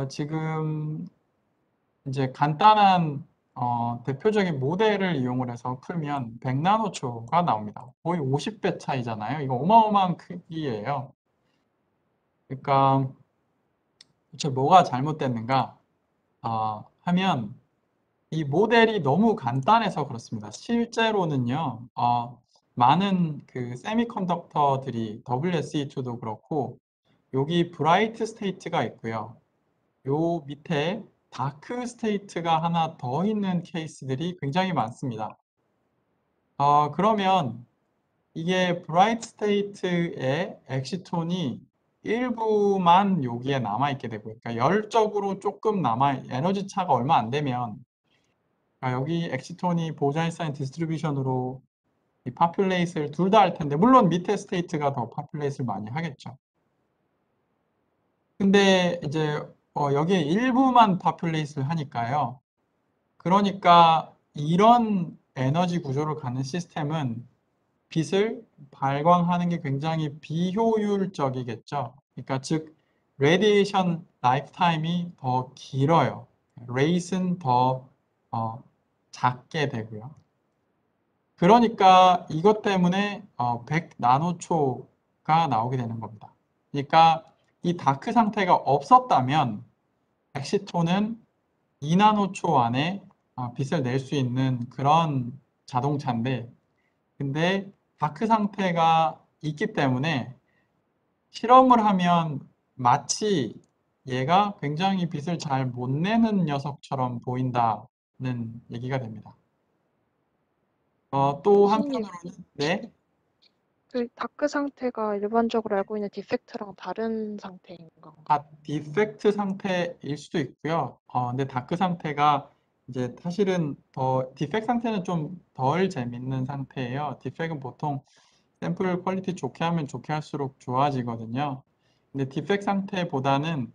지금 이제 간단한 대표적인 모델을 이용을 해서 풀면 100나노초가 나옵니다. 거의 50배 차이잖아요. 이거 어마어마한 크기예요. 그러니까 도대체 뭐가 잘못됐는가 하면 이 모델이 너무 간단해서 그렇습니다. 실제로는요, 많은 그 세미컨덕터들이 WSE2도 그렇고 여기 브라이트 스테이트가 있고요. 요 밑에 다크 스테이트가 하나 더 있는 케이스들이 굉장히 많습니다. 그러면 이게 브라이트 스테이트의 엑시톤이 일부만 여기에 남아있게 되고, 그러니까 열적으로 조금 에너지 차가 얼마 안 되면, 여기 엑시톤이 보자일사인 디스트리뷰션으로 이 파퓰레이스를 둘 다 할 텐데, 물론 밑에 스테이트가 더 파퓰레이스를 많이 하겠죠. 근데 이제 여기에 일부만 파퓰레이스를 하니까요. 그러니까 이런 에너지 구조를 갖는 시스템은 빛을 발광하는 게 굉장히 비효율적이겠죠. 그러니까 즉 레디에이션 라이프 타임이 더 길어요. 레이스는 더 작게 되고요. 그러니까 이것 때문에 100 나노초가 나오게 되는 겁니다. 그러니까 이 다크 상태가 없었다면 엑시톤은 2 나노초 안에 빛을 낼 수 있는 그런 자동차인데, 근데 다크 상태가 있기 때문에 실험을 하면 마치 얘가 굉장히 빛을 잘 못 내는 녀석처럼 보인다는 얘기가 됩니다. 또 교수님, 한편으로는 네. 그 다크 상태가 일반적으로 알고 있는 디펙트랑 다른 상태인 건가요? 디펙트 상태일 수도 있고요. 근데 다크 상태가 이제 사실은 디펙트 상태는 좀 덜 재밌는 상태예요. 디펙트는 보통 샘플 퀄리티 좋게 하면 좋게 할수록 좋아지거든요. 근데 디펙트 상태보다는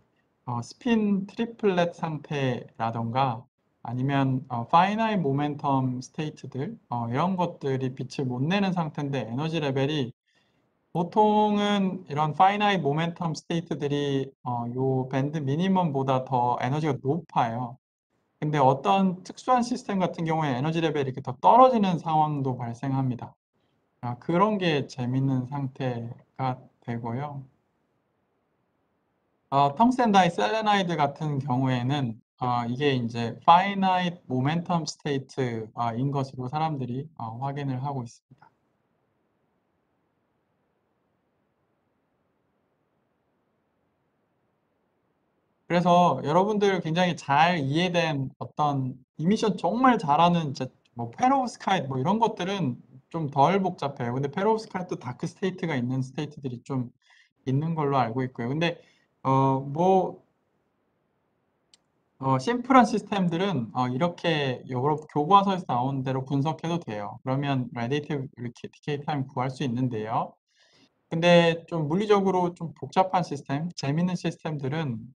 스핀 트리플렛 상태라던가 아니면 파이나이트 모멘텀 스테이트들 이런 것들이 빛을 못 내는 상태인데 에너지 레벨이 보통은 이런 파이나이트 모멘텀 스테이트들이 요 밴드 미니멈보다 더 에너지가 높아요. 근데 어떤 특수한 시스템 같은 경우에 에너지 레벨이 이렇게 더 떨어지는 상황도 발생합니다. 그런 게 재밌는 상태가 되고요. 텅스텐 다이 셀레나이드 같은 경우에는 이게 이제 파이나이트 모멘텀 스테이트인 것으로 사람들이 확인을 하고 있습니다. 그래서 여러분들 굉장히 잘 이해된 어떤 이미션 정말 잘하는 뭐 페로브스카이트 뭐 이런 것들은 좀 덜 복잡해요. 근데 페로브스카이트 다크 스테이트가 있는 스테이트들이 좀 있는 걸로 알고 있고요. 근데 심플한 시스템들은 이렇게 여러 교과서에서 나오는 대로 분석해도 돼요. 그러면 radiative decay time 구할 수 있는데요. 근데 좀 물리적으로 좀 복잡한 시스템, 재밌는 시스템들은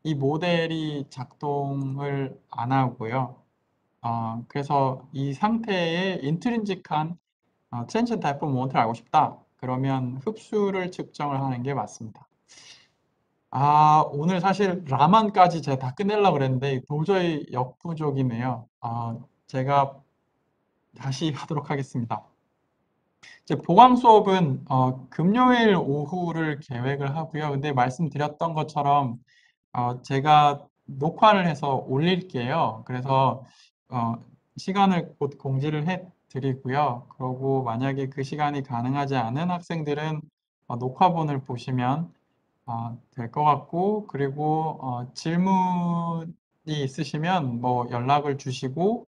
이 모델이 작동을 안 하고요. 그래서 이 상태의 인트린직한 트랜지션 타입 모멘트를 알고 싶다. 그러면 흡수를 측정을 하는 게 맞습니다. 오늘 사실 라만까지 제가 다 끝내려고 그랬는데 도저히 역부족이네요. 제가 다시 하도록 하겠습니다. 이제 보강 수업은 금요일 오후를 계획을 하고요. 근데 말씀드렸던 것처럼 제가 녹화를 해서 올릴게요. 그래서 시간을 곧 공지를 해 드리고요. 그리고 만약에 그 시간이 가능하지 않은 학생들은 녹화본을 보시면 될 것 같고, 그리고 질문이 있으시면 뭐 연락을 주시고,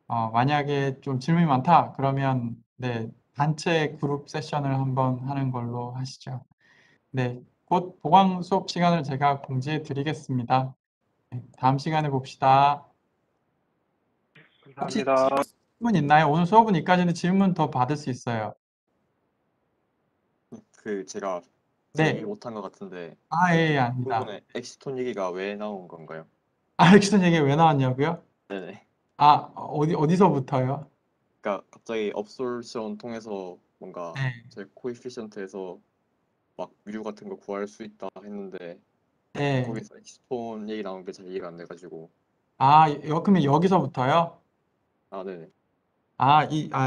만약에 좀 질문이 많다 그러면 네, 단체 그룹 세션을 한번 하는 걸로 하시죠. 네, 곧 보강 수업 시간을 제가 공지해 드리겠습니다. 네, 다음 시간에 봅시다. 혹시 감사합니다. 질문 있나요? 오늘 수업은 여기까지인데 질문 더 받을 수 있어요. 제가 네. 얘기 못한 것 같은데 예, 아닙니다. 부분에 엑시톤 얘기가 왜 나온 건가요? 알렉슨 얘기 왜 나왔냐고요? 네네. 어디서부터요? 그러니까 갑자기 업솔션 통해서 뭔가 네. 저희 코에피션트에서 막 뮤 같은 거 구할 수 있다 했는데 네. 거기서 엑시톤 얘기 나온 게 잘 이해가 안 돼가지고. 그러면 여기서부터요? 네네.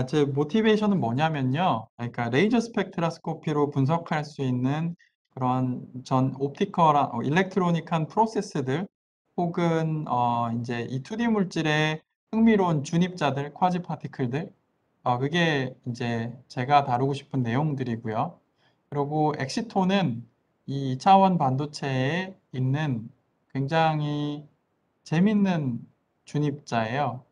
제 모티베이션은 뭐냐면요. 그러니까 레이저 스펙트라스코피로 분석할 수 있는 그런 옵티컬한, 일렉트로닉한 프로세스들 혹은 이제 이 2D 물질의 흥미로운 준입자들, 쿼지 파티클들 그게 이제 제가 다루고 싶은 내용들이고요. 그리고 엑시톤은 이 2차원 반도체에 있는 굉장히 재밌는 준입자예요.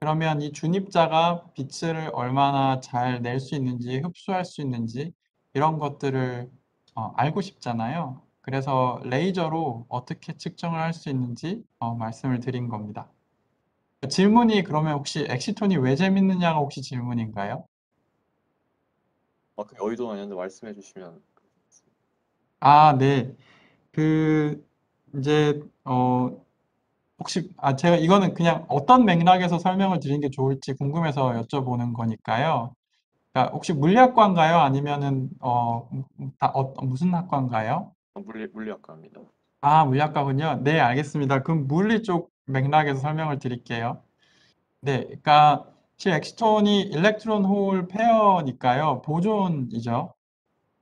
그러면 이 준입자가 빛을 얼마나 잘 낼 수 있는지, 흡수할 수 있는지 이런 것들을 알고 싶잖아요. 그래서 레이저로 어떻게 측정을 할 수 있는지 말씀을 드린 겁니다. 질문이 그러면 혹시 엑시톤이 왜 재밌느냐가 혹시 질문인가요? 그 여의도는 아니었는데 말씀해 주시면. 아, 네. 이제 혹시 제가 이거는 그냥 어떤 맥락에서 설명을 드리는 게 좋을지 궁금해서 여쭤보는 거니까요. 그러니까 혹시 물리학과인가요? 아니면은 무슨 학과인가요? 물리학과입니다. 아, 물리학과군요. 네, 알겠습니다. 그럼 물리 쪽 맥락에서 설명을 드릴게요. 네, 그러니까 실 엑시톤이 일렉트론 홀 페어니까요. 보존이죠.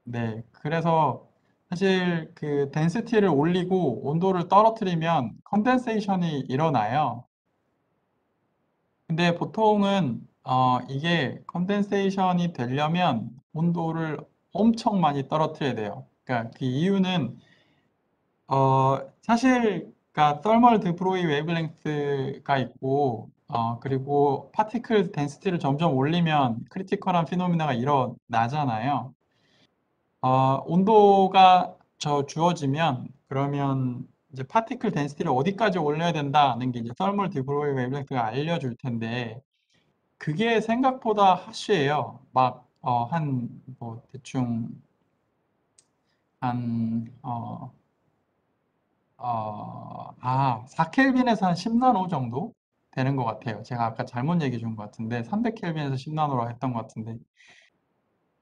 네, 그래서 사실 그 덴시티를 올리고 온도를 떨어뜨리면 컨덴세이션이 일어나요. 근데 보통은 이게 컨덴세이션이 되려면 온도를 엄청 많이 떨어뜨려야 돼요. 그러니까 그 이유는 사실 그러니까 thermal 드브로이 웨이브랭스가 있고 그리고 파티클 덴시티를 점점 올리면 크리티컬한 피노미나가 일어나잖아요. 온도가 주어지면 그러면 이제 파티클 덴시티를 어디까지 올려야 된다는 게 이제 thermal 드브로이 웨이브랭스가 알려줄 텐데 그게 생각보다 하시예요. 막 뭐 대충 한 4켈빈에서 한 10나노 정도 되는 것 같아요. 제가 아까 잘못 얘기해 준 것 같은데 300켈빈에서 10나노라 했던 것 같은데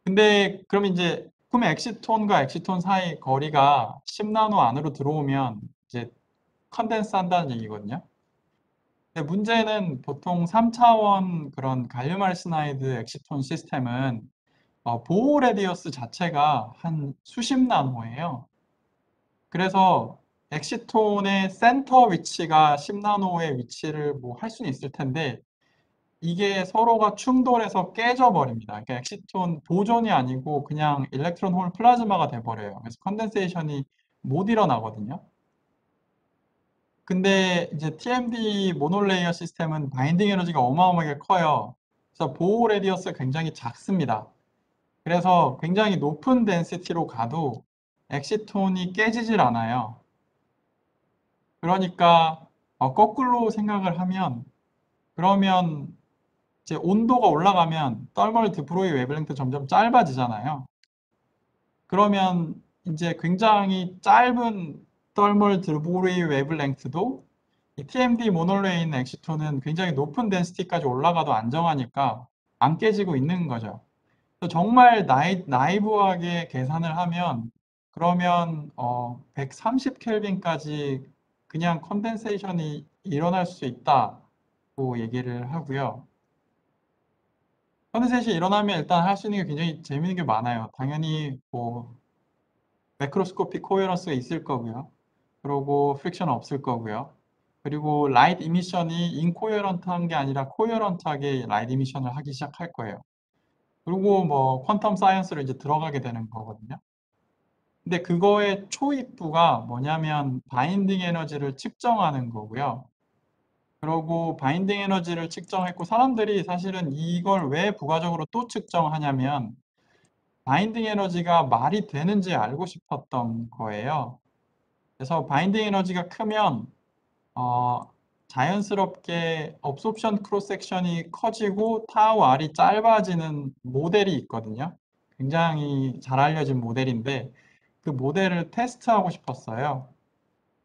근데 그럼 이제 그럼 엑시톤과 엑시톤 사이 거리가 10나노 안으로 들어오면 이제 컨덴스 한다는 얘기거든요. 근데 문제는 보통 3차원 그런 갈륨 알스나이드 엑시톤 시스템은 보호 레디어스 자체가 한 수십 나노예요. 그래서 엑시톤의 센터 위치가 10나노의 위치를 뭐 할 수는 있을 텐데 이게 서로가 충돌해서 깨져버립니다. 그러니까 엑시톤 보존이 아니고 그냥 일렉트론 홀 플라즈마가 돼버려요. 그래서 컨덴세이션이 못 일어나거든요. 근데 이제 TMD 모노레이어 시스템은 바인딩 에너지가 어마어마하게 커요. 그래서 보호 레디어스가 굉장히 작습니다. 그래서 굉장히 높은 덴시티로 가도 엑시톤이 깨지질 않아요. 그러니까 거꾸로 생각을 하면 그러면 이제 온도가 올라가면 thermal 드브로이 웨이브랭크 점점 짧아지잖아요. 그러면 이제 굉장히 짧은 thermal 드브로이 웨이브랭크도 이 TMD 모놀레에 있는 엑시톤은 굉장히 높은 덴시티까지 올라가도 안정하니까 안 깨지고 있는 거죠. 정말 나이브하게 계산을 하면 그러면 130켈빈까지 그냥 컨덴세이션이 일어날 수 있다고 얘기를 하고요. 컨덴세이션이 일어나면 일단 할 수 있는 게 굉장히 재미있는 게 많아요. 당연히 뭐 매크로스코픽 코헤런스가 있을 거고요. 그리고 프릭션 없을 거고요. 그리고 라이트 이미션이 인코헤런트한 게 아니라 코헤런트하게 라이트 이미션을 하기 시작할 거예요. 그리고 뭐 퀀텀 사이언스로 이제 들어가게 되는 거거든요. 근데 그거의 초입부가 뭐냐면 바인딩 에너지를 측정하는 거고요. 그리고 바인딩 에너지를 측정했고 사람들이 사실은 이걸 왜 부가적으로 또 측정하냐면 바인딩 에너지가 말이 되는지 알고 싶었던 거예요. 그래서 바인딩 에너지가 크면 자연스럽게 업소션 크로스 섹션이 커지고 타우 R이 짧아지는 모델이 있거든요. 굉장히 잘 알려진 모델인데 그 모델을 테스트하고 싶었어요.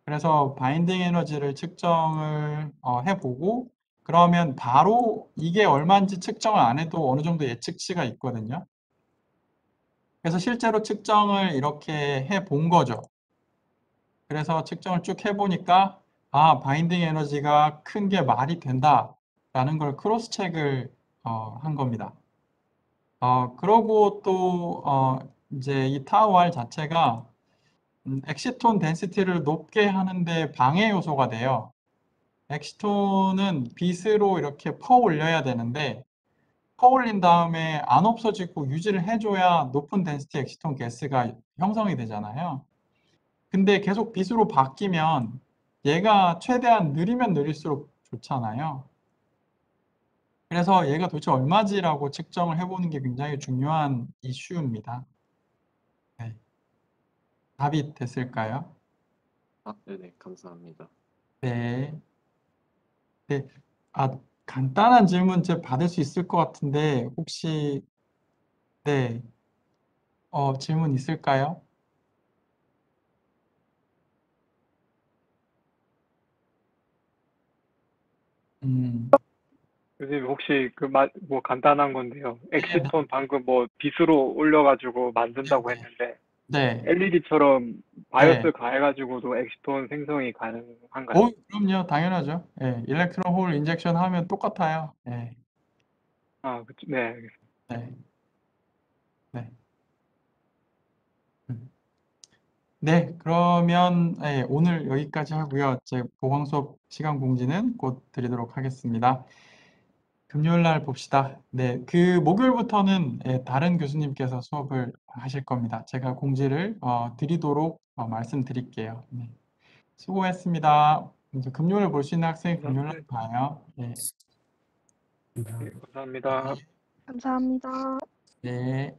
그래서 바인딩 에너지를 측정을 해보고 그러면 바로 이게 얼마인지 측정을 안 해도 어느 정도 예측치가 있거든요. 그래서 실제로 측정을 이렇게 해본 거죠. 그래서 측정을 쭉 해보니까 바인딩 에너지가 큰 게 말이 된다라는 걸 크로스 체크를 한 겁니다. 그러고 또 이제 이 타우 R 자체가 엑시톤 덴시티를 높게 하는데 방해 요소가 돼요. 엑시톤은 빛으로 이렇게 퍼 올려야 되는데 퍼 올린 다음에 안 없어지고 유지를 해줘야 높은 덴시티 엑시톤 가스가 형성이 되잖아요. 근데 계속 빛으로 바뀌면 얘가 최대한 느리면 느릴수록 좋잖아요. 그래서 얘가 도대체 얼마지라고 측정을 해보는 게 굉장히 중요한 이슈입니다. 네. 답이 됐을까요? 아, 네네, 감사합니다. 네. 네. 아, 간단한 질문 제 받을 수 있을 것 같은데 혹시 네. 질문 있을까요? 교수님 혹시 뭐 간단한 건데요. 네. 엑시톤 방금 뭐 빗으로 올려가지고 만든다고 했는데 네. LED처럼 네. 바이오스 가해가지고도 엑시톤 생성이 가능한가요? 그럼요. 당연하죠. 예. 일렉트론 홀 인젝션 하면 똑같아요. 예. 아, 그쵸. 네, 알겠습니다. 네. 네. 네, 그러면 예, 오늘 여기까지 하고요. 제 보강 수업 시간 공지는 곧 드리도록 하겠습니다. 금요일 날 봅시다. 네, 그 목요일부터는 예, 다른 교수님께서 수업을 하실 겁니다. 제가 공지를 드리도록 말씀드릴게요. 네. 수고했습니다. 이제 금요일 볼 수 있는 학생 금요일 날 봐요. 네. 네, 감사합니다. 감사합니다. 네.